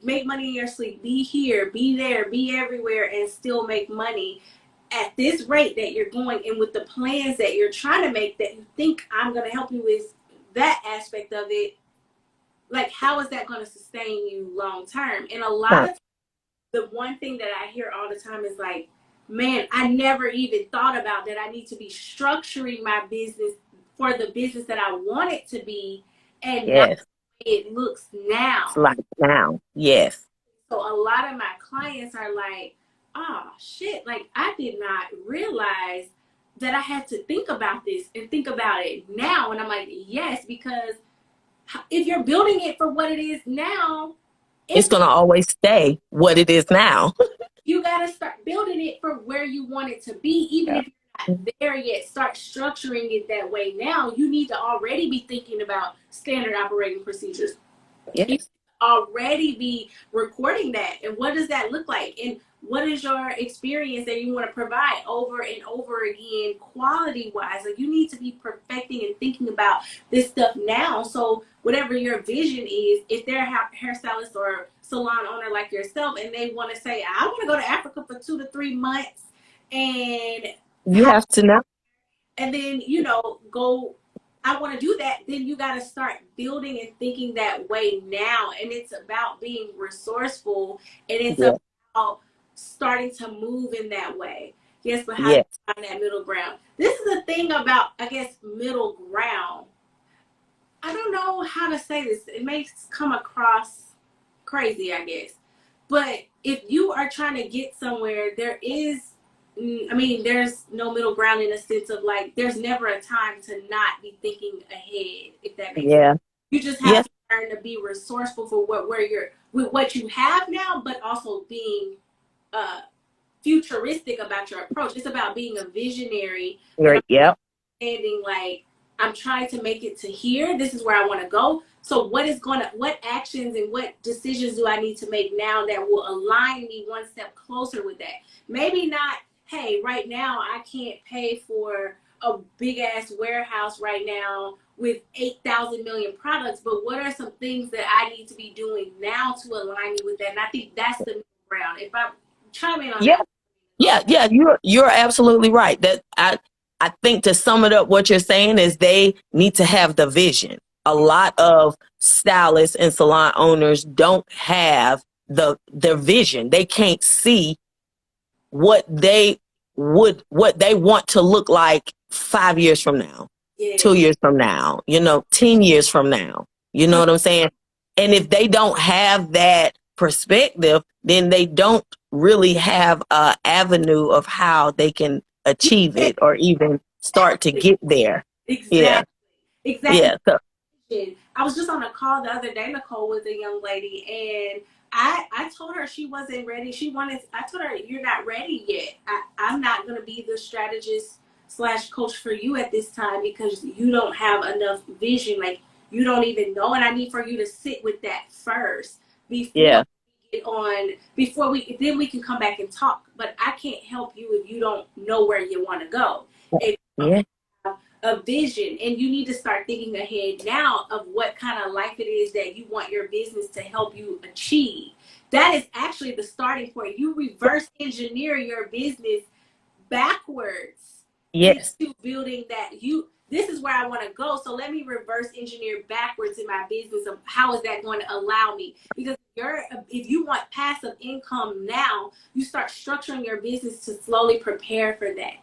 make money in your sleep, be here, be there, be everywhere, and still make money at this rate that you're going, and with the plans that you're trying to make, that you think I'm going to help you with that aspect of it. Like, how is that going to sustain you long term? And a lot of the one thing that I hear all the time is like, man, I never even thought about that. I need to be structuring my business for the business that I want it to be, and not Yes. the way it looks now. It's like now. Yes. So a lot of my clients are like, oh shit, like I did not realize that I had to think about this and think about it now. And I'm like, yes, because if you're building it for what it is now, It's it's going to always stay what it is now. you got to start building it for where you want it to be. Even Yeah. if you're not there yet, start structuring it that way now. You need to already be thinking about standard operating procedures. You Yes. already be recording that, and what does that look like, and What is your experience that you want to provide over and over again, quality wise? Like you need to be perfecting and thinking about this stuff now. So whatever your vision is, if they're a hairstylist or salon owner like yourself, and they want to say, I want to go to Africa for 2 to 3 months, and You have to know. and then go, I want to do that, then you got to start building and thinking that way now. And it's about being resourceful, and it's Yeah. about starting to move in that way. Yes, but how do Yes. you find that middle ground? This is the thing about, I guess, middle ground. I don't know how to say this. It may come across crazy, I guess. But if you are trying to get somewhere, there's no middle ground, in a sense of like, there's never a time to not be thinking ahead, if that makes sense. Yeah. You just have Yes. to learn to be resourceful for where you're with what you have now, but also being uh, futuristic about your approach. It's about being a visionary, and Yep. understanding like, I'm trying to make it to here. This is where I want to go. So what actions and what decisions do I need to make now that will align me one step closer with that? Maybe not, hey, right now I can't pay for a big ass warehouse right now with 8,000 million products, but what are some things that I need to be doing now to align me with that? And I think that's the middle ground. If I chime in on Yeah. that. Yeah, you're absolutely right. That I think, to sum it up, what you're saying is they need to have the vision. A lot of stylists and salon owners don't have their vision. They can't see what what they want to look like 5 years from now, Yeah. 2 years from now, 10 years from now. You know what I'm saying? And if they don't have that perspective, then they don't really have a avenue of how they can achieve it or even start to get there. Yeah. Exactly. Exactly. Yeah. So, I was just on a call the other day, Nicole, with a young lady, and I told her she wasn't ready. I told her, you're not ready yet. I'm not going to be the strategist slash coach for you at this time, because you don't have enough vision. Like, you don't even know. And I need for you to sit with that first before yeah. we get on, then we can come back and talk. But I can't help you if you don't know where you want to go. And Yeah. a vision, and you need to start thinking ahead now of what kind of life it is that you want your business to help you achieve. That is actually the starting point. You reverse engineer your business backwards Yes. into building that. This is where I want to go, so let me reverse engineer backwards in my business of how is that going to allow me. Because if you want passive income now, you start structuring your business to slowly prepare for that.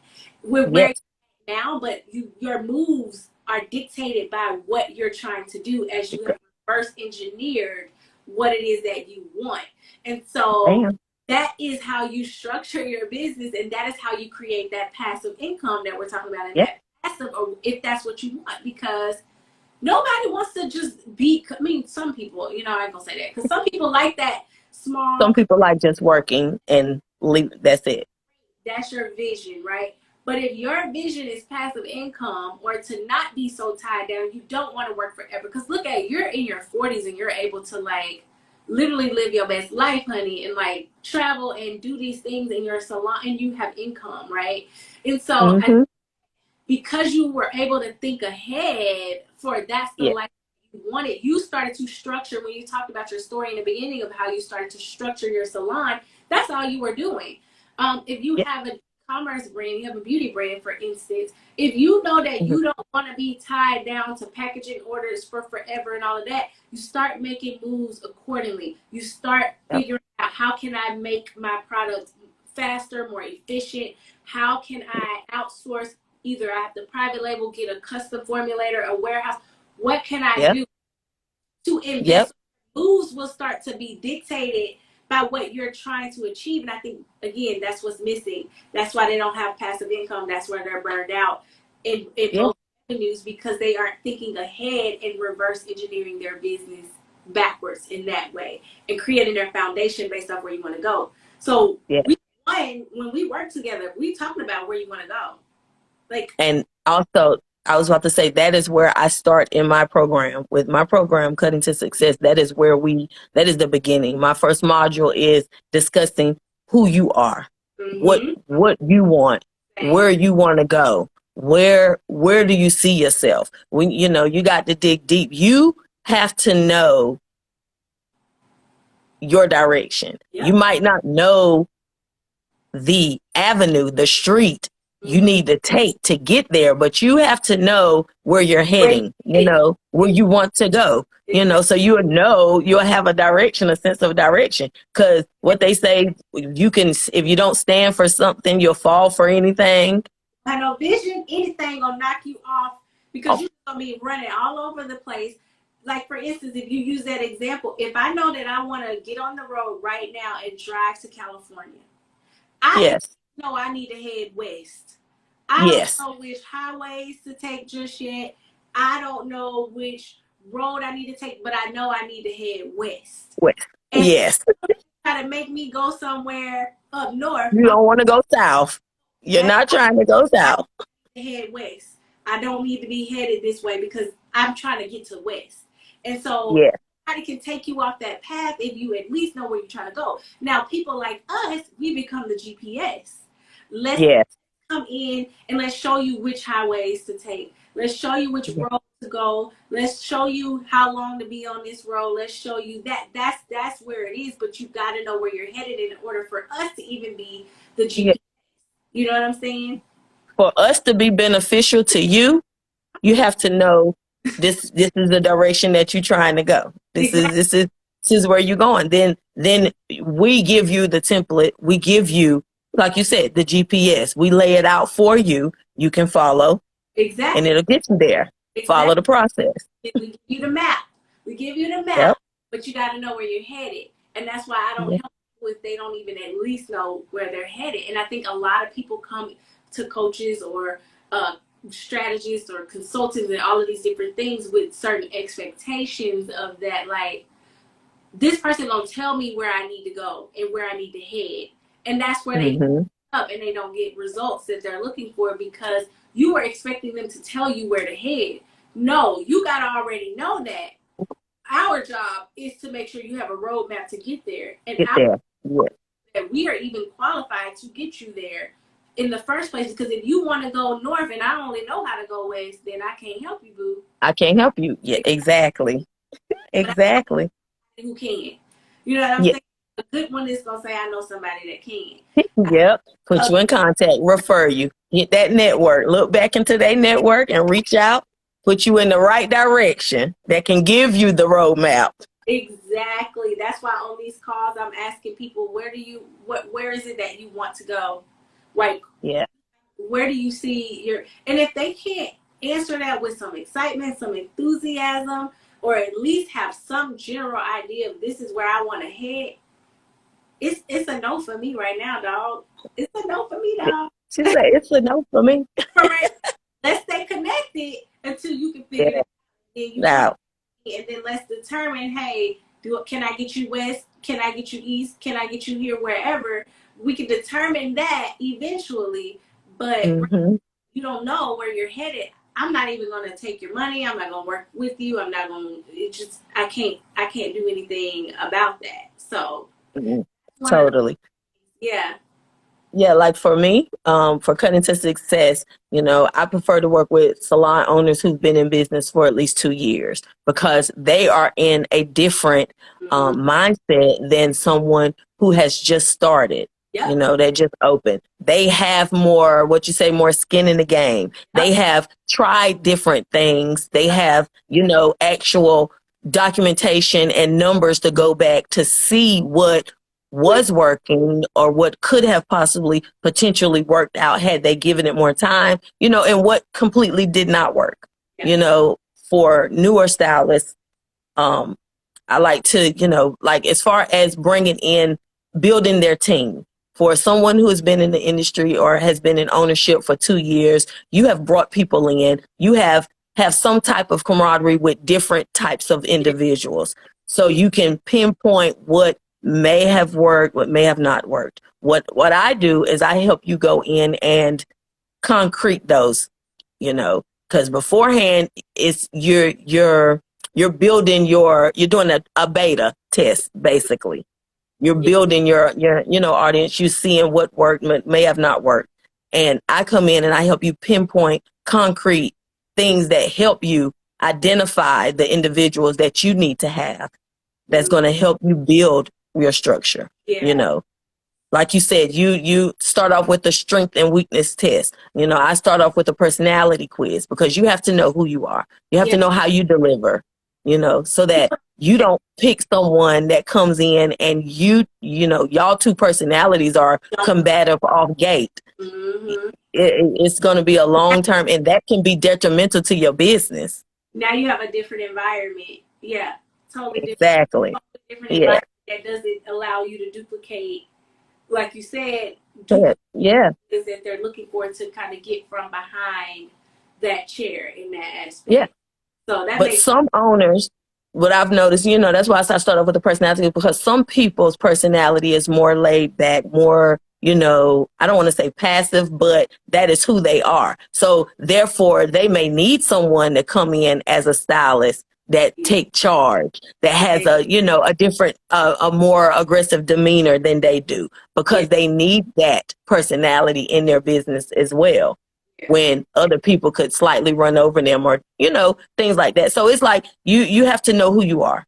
Where Yes. now, but your moves are dictated by what you're trying to do, as you have reverse engineered what it is that you want. And so Bam. that is how you structure your business, and that is how you create that passive income that we're talking about. And Yeah. that passive, or if that's what you want, because nobody wants to just be, I mean, some people, I ain't gonna say that, because some people like that Some small. people like just working and leave. That's it. That's your vision, right? But if your vision is passive income, or to not be so tied down, you don't want to work forever. Because look at, you're in your 40s and you're able to like literally live your best life, honey, and like travel and do these things in your salon, and you have income, right? And so Mm-hmm. because you were able to think ahead, for that's the Yeah. life you wanted, you started to structure. When you talked about your story in the beginning of how you started to structure your salon, that's all you were doing. If you Yeah. have a commerce brand, you have a beauty brand, for instance, if you know that Mm-hmm. you don't want to be tied down to packaging orders for forever and all of that, you start making moves accordingly. You start Yep. figuring out, how can I make my products faster, more efficient? How can I outsource? Either I have to private label, get a custom formulator, a warehouse. What can I Yep. do to Yep. invest? Moves will start to be dictated by what you're trying to achieve. And I think, again, that's what's missing. That's why they don't have passive income. That's where they're burned out in Yeah. both avenues, because they aren't thinking ahead and reverse engineering their business backwards in that way, and creating their foundation based off where you want to go. So Yeah. when we work together, we talking about where you want to go. Like, And also, I was about to say, that is where I start in my program. With my program, Cutting to Success, that is the beginning. My first module is discussing who you are, Mm-hmm. what you want, Same. where you want to go, where do you see yourself? When you got to dig deep. You have to know your direction. You Yep. might not know the avenue, the street you Mm-hmm. need to take to get there, but you have to know where you're Wait. heading, where you want to go, Exactly. so you'll have a direction, a sense of direction. Because what they say, you can, if you don't stand for something, you'll fall for anything. I know vision, anything gonna knock you off because Oh, you're gonna be running all over the place. Like for instance, if you use that example, if I know that I want to get on the road right now and drive to California, I yes, know I need to head west. I don't yes, know which highways to take just yet. I don't know which road I need to take, but I know I need to head west. west, And yes. try to make me go somewhere up north, You I'm don't want to go south. You're that not trying to go I south. head west. I don't need to be headed this way because I'm trying to get to west. And so Yes, nobody can take you off that path if you at least know where you're trying to go. Now, people like us, we become the GPS. Let's yes, come in and let's show you which highways to take. Let's show you which yes, road to go. Let's show you how long to be on this road. Let's show you that. That's where it is, but you got to know where you're headed in order for us to even be the yes. GPS. You know what I'm saying? For us to be beneficial to you, you have to know this is the direction that you're trying to go. This is Exactly. this is this is where you're going. Then we give you the template. We give you, like you said, the GPS. We lay it out for you. You can follow, and Exactly. it'll get you there. Exactly. Follow the process. We give you the map. We give you the Yep. map, but you got to know where you're headed. And that's why I don't Yeah. help people if they don't even at least know where they're headed. And I think a lot of people come to coaches or strategists or consultants and all of these different things with certain expectations of that, like, this person gonna tell me where I need to go and where I need to head. And that's where they Mm-hmm. up and they don't get results that they're looking for because you were expecting them to tell you where to head. No, you gotta already know that. Our job is to make sure you have a roadmap to get there, and Get there. Yeah. that we are even qualified to get you there in the first place. Because if you want to go north and I only know how to go west, then I can't help you, boo. I can't help you. Yeah. Exactly. But I Exactly. know who can. You know what I'm Yeah. saying? A good one is gonna say, I know somebody that can. Yep. Put Uh, you in contact, refer you, get that network, look back into their network and reach out, put you in the right direction that can give you the roadmap. exactly. That's why on these calls I'm asking people, where is it that you want to go? Like, Yeah. where do you see your, and if they can't answer that with some excitement, some enthusiasm, or at least have some general idea of this is where I want to head, it's a no for me right now, dog. It's a no for me, dog. She said, it's a no for me. All right, let's stay connected until you can figure it Yeah. out. And you tell Now, me, and then let's determine, hey, can I get you west? Can I get you east? Can I get you here? Wherever we can determine that eventually, but hmm you don't know where you're headed. I'm not even going to take your money. I'm not going to work with you. I'm not going to, it just, I can't do anything about that. So one of the, totally. yeah. Yeah, like for me, for cutting to success, I prefer to work with salon owners who've been in business for at least 2 years because they are in a different Mm-hmm. mindset than someone who has just started, Yep. that just opened. They have more, what you say, more skin in the game. They Yep. have tried different things. They Yep. have, actual documentation and numbers to go back to see what was working or what could have possibly potentially worked out had they given it more time, and what completely did not work. Yep. For newer stylists, I like to, like as far as bringing in, building their team. For someone who has been in the industry or has been in ownership for 2 years, you have brought people in. You have some type of camaraderie with different types of individuals. So you can pinpoint what may have worked, what may have not worked. What I do is I help you go in and concrete those, because beforehand it's you're building you're doing a beta test basically. You're Yeah. building your audience. You're seeing what worked, may have not worked. And I come in and I help you pinpoint concrete things that help you identify the individuals that you need to have that's Mm. going to help you build your structure. You Yeah. know, like you said, you start off with the strength and weakness test. I start off with a personality quiz because you have to know who you are. You have Yeah. to know how you deliver, so that you don't pick someone that comes in and y'all two personalities are combative off gate. Mm-hmm. It's going to be a long term, and that can be detrimental to your business. Now you have a different environment. Yeah. Exactly. Different Yeah. environment that doesn't allow you to duplicate, like you said, Yeah. is that they're looking for to kind of get from behind that chair in that Yeah. aspect. So that But makes some owners, what I've noticed, that's why I start off with the personality, because some people's personality is more laid back, more, I don't want to say passive, but that is who they are. So therefore, they may need someone to come in as a stylist that take charge, that has a different, a more aggressive demeanor than they do, because they need that personality in their business as well, when other people could slightly run over them, or things like that. So it's like you have to know who you are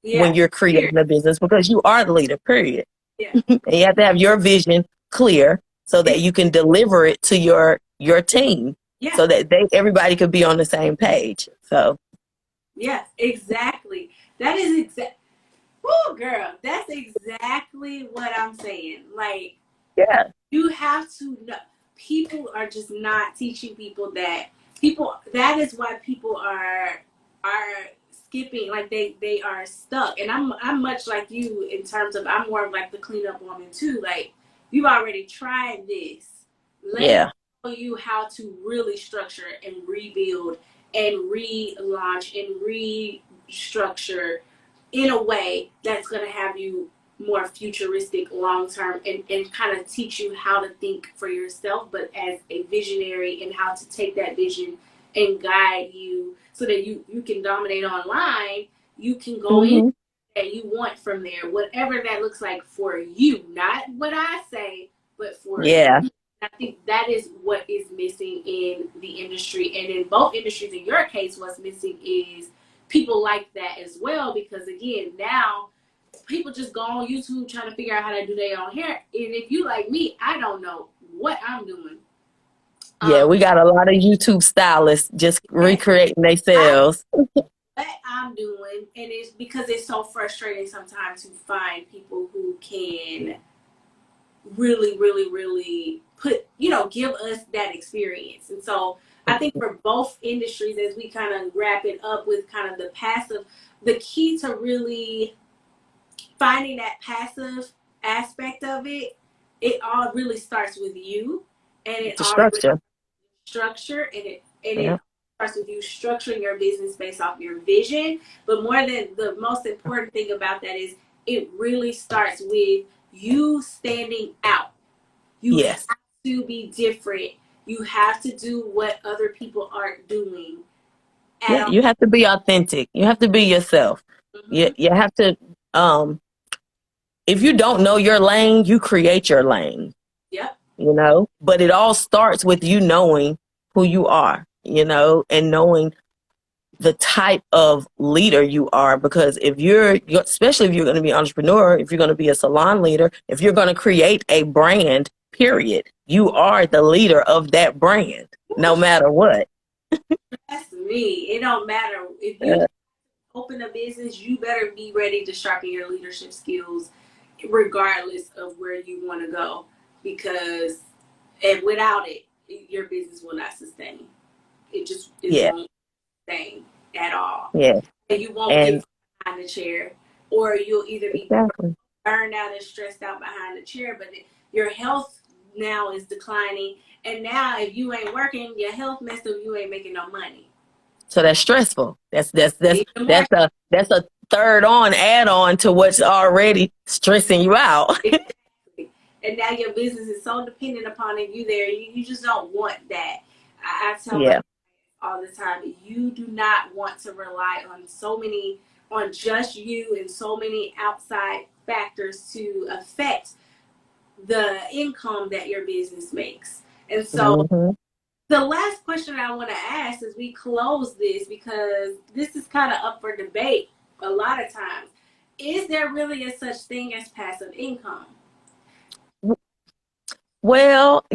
when you're creating a business, because you are the leader, period. Yeah. And you have to have your vision clear so that you can deliver it to your team, Yeah. so that everybody could be on the same page. So Yes, exactly. That is exact. Oh, girl, that's exactly what I'm saying. Like, yeah, you have to know. People are just not teaching people that. People. That is why people are skipping. Like they are stuck. And I'm much like you in terms of, I'm more of like the cleanup woman too. Like, you've already tried this. Let me yeah, show you how to really structure and rebuild and relaunch and restructure in a way that's going to have you more futuristic long term, and kind of teach you how to think for yourself, but as a visionary, and how to take that vision and guide you so that you can dominate online. You can go in hmm, that you want from there, whatever that looks like for you, not what I say, but for you. yeah, I think that is what is missing in the industry, and in both industries. In your case, what's missing is people like that as well, because again, now people just go on YouTube trying to figure out how to do their own hair. And if you like me, I don't know what I'm doing. yeah. Um, We got a lot of YouTube stylists just yes, recreating I themselves. what I'm doing, and it's because it's so frustrating sometimes to find people who can really, really, really give us that experience. And so I think for both industries, as we kind of wrap it up with kind of the passive, the key to really finding that passive aspect of it, it all really starts with you, and it The all really structure. structure, and it Yeah. starts with you structuring your business based off your vision. But more than the most important thing about that is, it really starts with you standing out. You have Yes. to be different. You have to do what other people aren't doing at Yeah. all. You have to be authentic. You have to be yourself. You Mm-hmm. you have to. If you don't know your lane, you create your lane. Yep. But it all starts with you knowing who you are, and knowing the type of leader you are. Because if especially if you're going to be an entrepreneur, if you're going to be a salon leader, if you're going to create a brand, period, you are the leader of that brand, no matter what. That's me. It don't matter if you Uh, open a business, you better be ready to sharpen your leadership skills regardless of where you want to go, because and without it, your business will not sustain. It yeah, won't sustain at all. yeah, And you won't and get behind the chair, or you'll either be exactly. burned out and stressed out behind the chair, but your health now is declining, and now if you ain't working, your health messed up, you ain't making no money. So that's stressful. That's that's that's Even more. that's a third on add on to what's already stressing you out. Exactly. And now your business is so dependent upon it. You there, you just don't want that. I tell my Yeah, all the time, you do not want to rely on so many on just you and so many outside factors to affect the income that your business makes. And so Mm-hmm. the last question I want to ask as we close this, because this is kind of up for debate a lot of times, is there really a such thing as passive income? Well,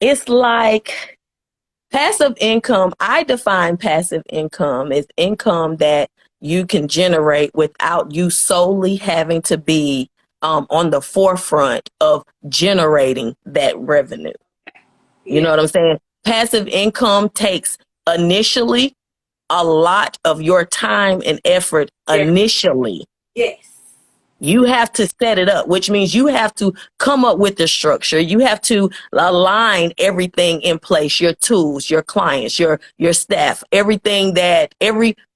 it's like passive income. I define passive income as income that you can generate without you solely having to be on the forefront of generating that revenue. You know Yeah. what I'm saying? Passive income takes initially a lot of your time and effort Yeah. initially. Yes. You have to set it up, which means you have to come up with the structure. You have to align everything in place, your tools, your clients, your staff, every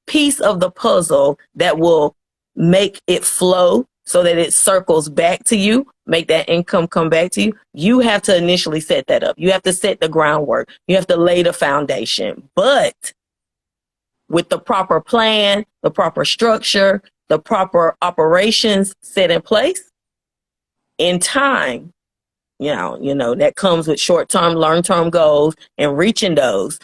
piece of the puzzle that will make it flow so that it circles back to you, make that income come back to you. You have to initially set that up. You have to set the groundwork. You have to lay the foundation. But with the proper plan, the proper structure, the proper operations set in place in time, that comes with short-term, long-term goals and reaching those,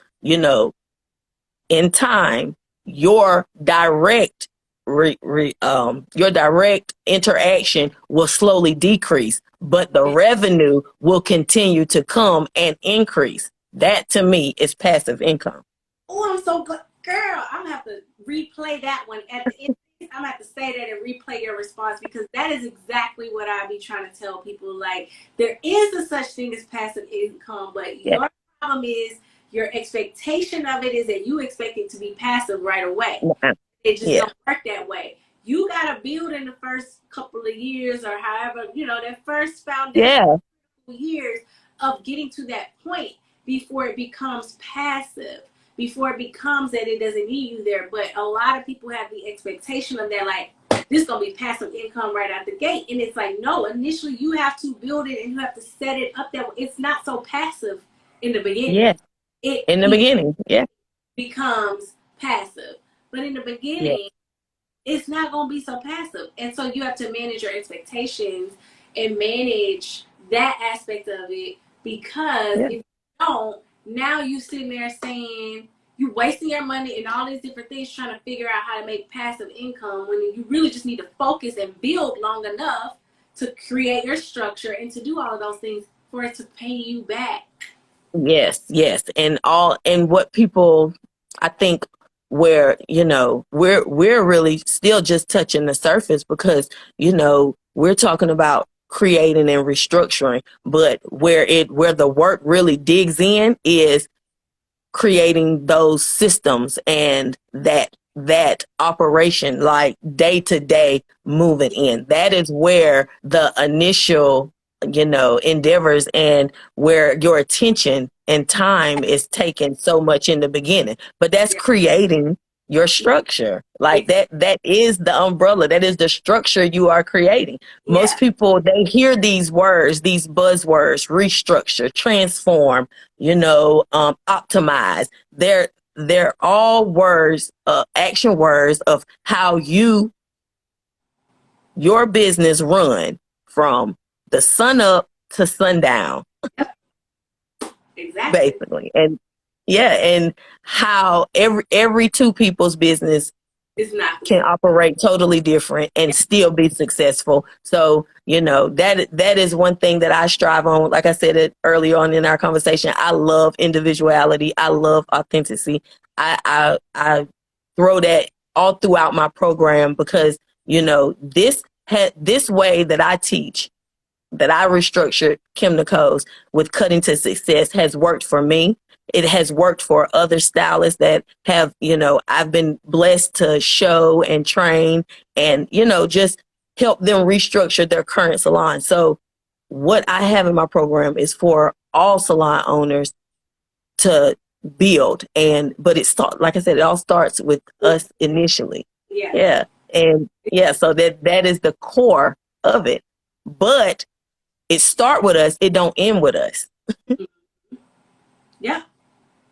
in time, your direct your direct interaction will slowly decrease, but the revenue will continue to come and increase. That to me is passive income. Oh, I'm so glad. Girl, I'm going to have to replay that one at the end. I'm going to have to say that and replay your response, because that is exactly what I be trying to tell people. Like, there is a such thing as passive income, but Yeah. your problem is your expectation of it is that you expect it to be passive right away. It just Yeah. don't work that way. You got to build in the first couple of years, or however, that first foundation Yeah. years of getting to that point before it becomes passive, before it becomes that it doesn't need you there. But a lot of people have the expectation of that, like, this is gonna be passive income right out the gate. And it's like, no, initially you have to build it and you have to set it up that it's not so passive in the beginning. Yeah. It In the beginning. Yeah. becomes passive. But in the Yeah. beginning, it's not going to be so passive. And so you have to manage your expectations and manage that aspect of it, because Yeah. if you don't, now you sitting there saying you wasting your money and all these different things trying to figure out how to make passive income, when you really just need to focus and build long enough to create your structure and to do all of those things for it to pay you back. Yes, yes. And what people, I think, where, we're really still just touching the surface, because, we're talking about creating and restructuring, but where the work really digs in is creating those systems and that operation, like day to day moving in. That is where the initial, endeavors, and where your attention and time is taken so much in the beginning. But that's Yeah. creating your structure. Like that is the umbrella. That is the structure you are creating. Most Yeah. people, they hear these words, these buzzwords: restructure, transform, optimize. They're all words, action words of how your business run from the sun up to sundown, Exactly. basically. And yeah, and how every two people's business It's not the can same. operate totally different and still be successful. So, that is one thing that I strive on. Like I said it earlier on in our conversation, I love individuality. I love authenticity. I throw that all throughout my program, because, this way that I teach, that I restructured Kim Nicole's with Cutting to Success, has worked for me. It has worked for other stylists that have, I've been blessed to show and train and, just help them restructure their current salon. So what I have in my program is for all salon owners to build. But like I said, it all starts with us initially. Yeah. Yeah. And yeah, so that is the core of it. But it start with us, it don't end with us. Yeah.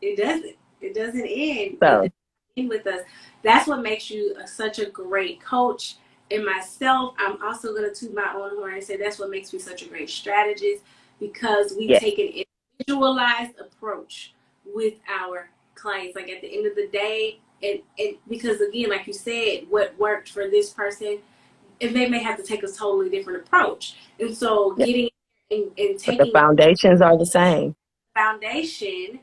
It doesn't. It doesn't end. So in with us. That's what makes you such a great coach. And myself, I'm also going to toot my own horn and say that's what makes me such a great strategist, because we Yeah. take an individualized approach with our clients. Like at the end of the day, and because again, like you said, what worked for this person, and they may have to take a totally different approach. And so Yeah. getting and But the taking foundations are the same. foundation,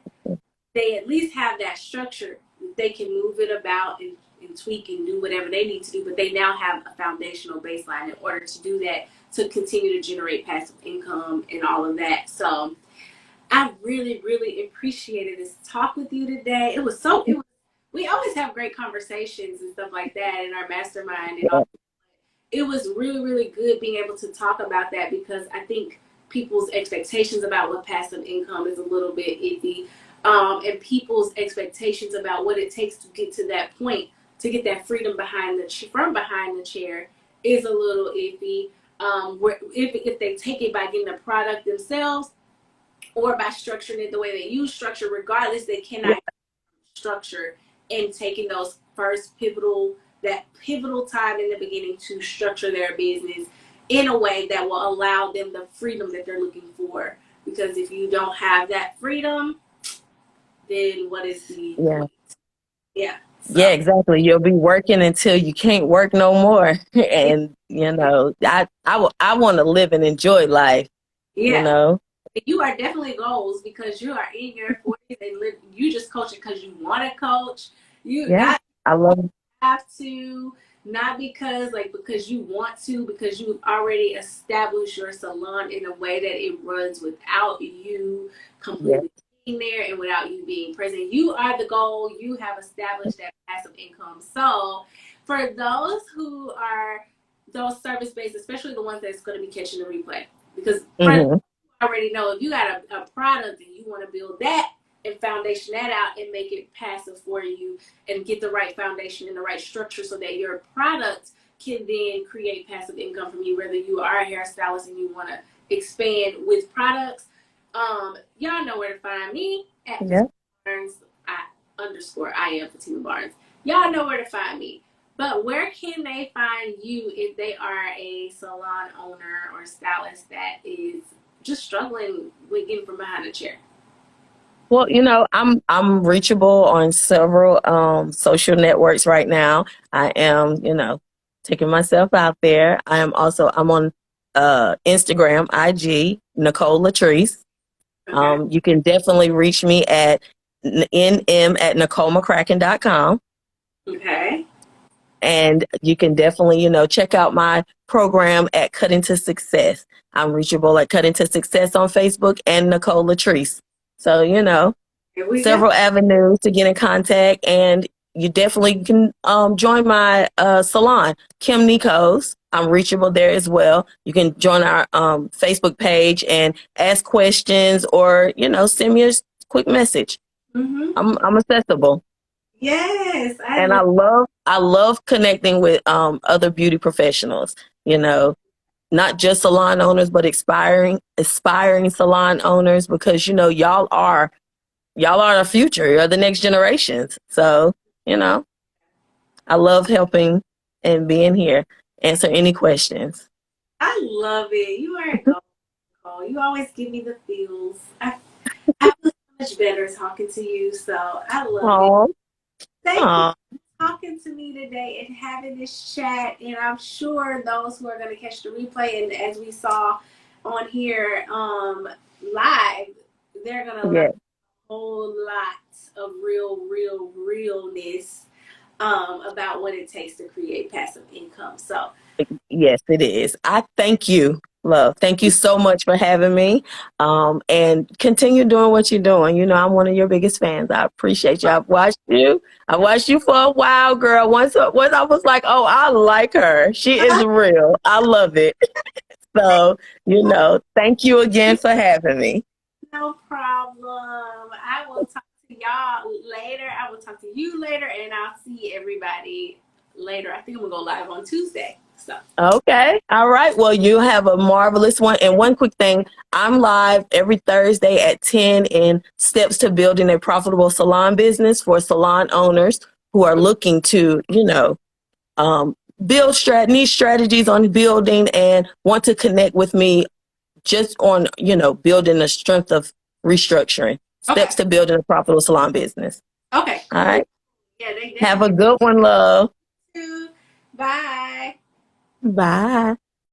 they at least have that structure. They can move it about and tweak and do whatever they need to do, but they now have a foundational baseline in order to do that, to continue to generate passive income and all of that. So I really, really appreciated this talk with you today. We always have great conversations and stuff like that in our mastermind and all. Yeah. It was really, really good being able to talk about that, because I think people's expectations about what passive income is a little bit iffy. And people's expectations about what it takes to get to that point, to get that freedom from behind the chair, is a little iffy. Where if they take it by getting the product themselves, or by structuring it the way that you structure, regardless, they Yeah. cannot structure and taking those that pivotal time in the beginning to structure their business in a way that will allow them the freedom that they're looking for. Because if you don't have that freedom, then what is the Yeah. point? Yeah. Yeah, So exactly. You'll be working until you can't work no more. yeah, And, I want to live and enjoy life, you yeah. know? You are definitely goals, because you are in your 40s and you just coach it because you want to coach. You Yeah. not I love have to, not because you want to, because you've already established your salon in a way that it runs without you Yeah. completely being there and without you being present. You are the goal. You have established that passive income. So for those who are those service based, especially the ones that's going to be catching the replay, because Hmm. already know if you got a product and you want to build that and foundation that out and make it passive for you, and get the right foundation and the right structure so that your product can then create passive income from you, whether you are a hairstylist and you want to expand with products. Y'all know where to find me at Fatima Yeah. Barnes. I am Fatima Barnes. Y'all know where to find me. But where can they find you if they are a salon owner or stylist that is just struggling with getting from behind a chair? Well, I'm reachable on several social networks right now. I am, taking myself out there. I'm on Instagram, IG, Nicole Latrice. Okay. You can definitely reach me at nm@NicoleMcCracken.com. Okay. And you can definitely, check out my program at Cutting to Success. I'm reachable at Cutting to Success on Facebook and Nicole Latrice. So, Here we go. several avenues to get in contact. And you definitely can join my salon, Kim Nico's. I'm reachable there as well. You can join our Facebook page and ask questions, or, send me a quick message. Mm-hmm. I'm accessible. Yes, I And love. I love connecting with other beauty professionals, not just salon owners, but aspiring salon owners, because y'all are the future. You're the next generations. So, I love helping and being here. Answer any questions. I love it. You are a gold call. You always give me the feels. I feel so much better talking to you. So I love it. Oh, Thank you oh, for talking to me today and having this chat. And I'm sure those who are going to catch the replay, and as we saw on here live, they're going to learn yeah. a whole lot of realness about what it takes to create passive income. So Yes, it is. I thank you, love. Thank you so much for having me. And continue doing what you're doing. I'm one of your biggest fans. I appreciate you. I've watched you. I watched you for a while, girl. Once I was like, oh, I like her. She is real. I love it. So, thank you again for having me. no problem. I will talk to y'all later. I will talk to you later, and I'll see everybody later. I think I'm gonna go live on Tuesday. So Okay. All right. Well, you have a marvelous one. And one quick thing, I'm live every Thursday at 10 in Steps to Building a Profitable Salon Business for salon owners who are looking to, build niche strategies on building and want to connect with me just on, building the strength of restructuring, steps to building a profitable salon business. Okay. All right. Yeah, they have a good one, love. Bye. Bye.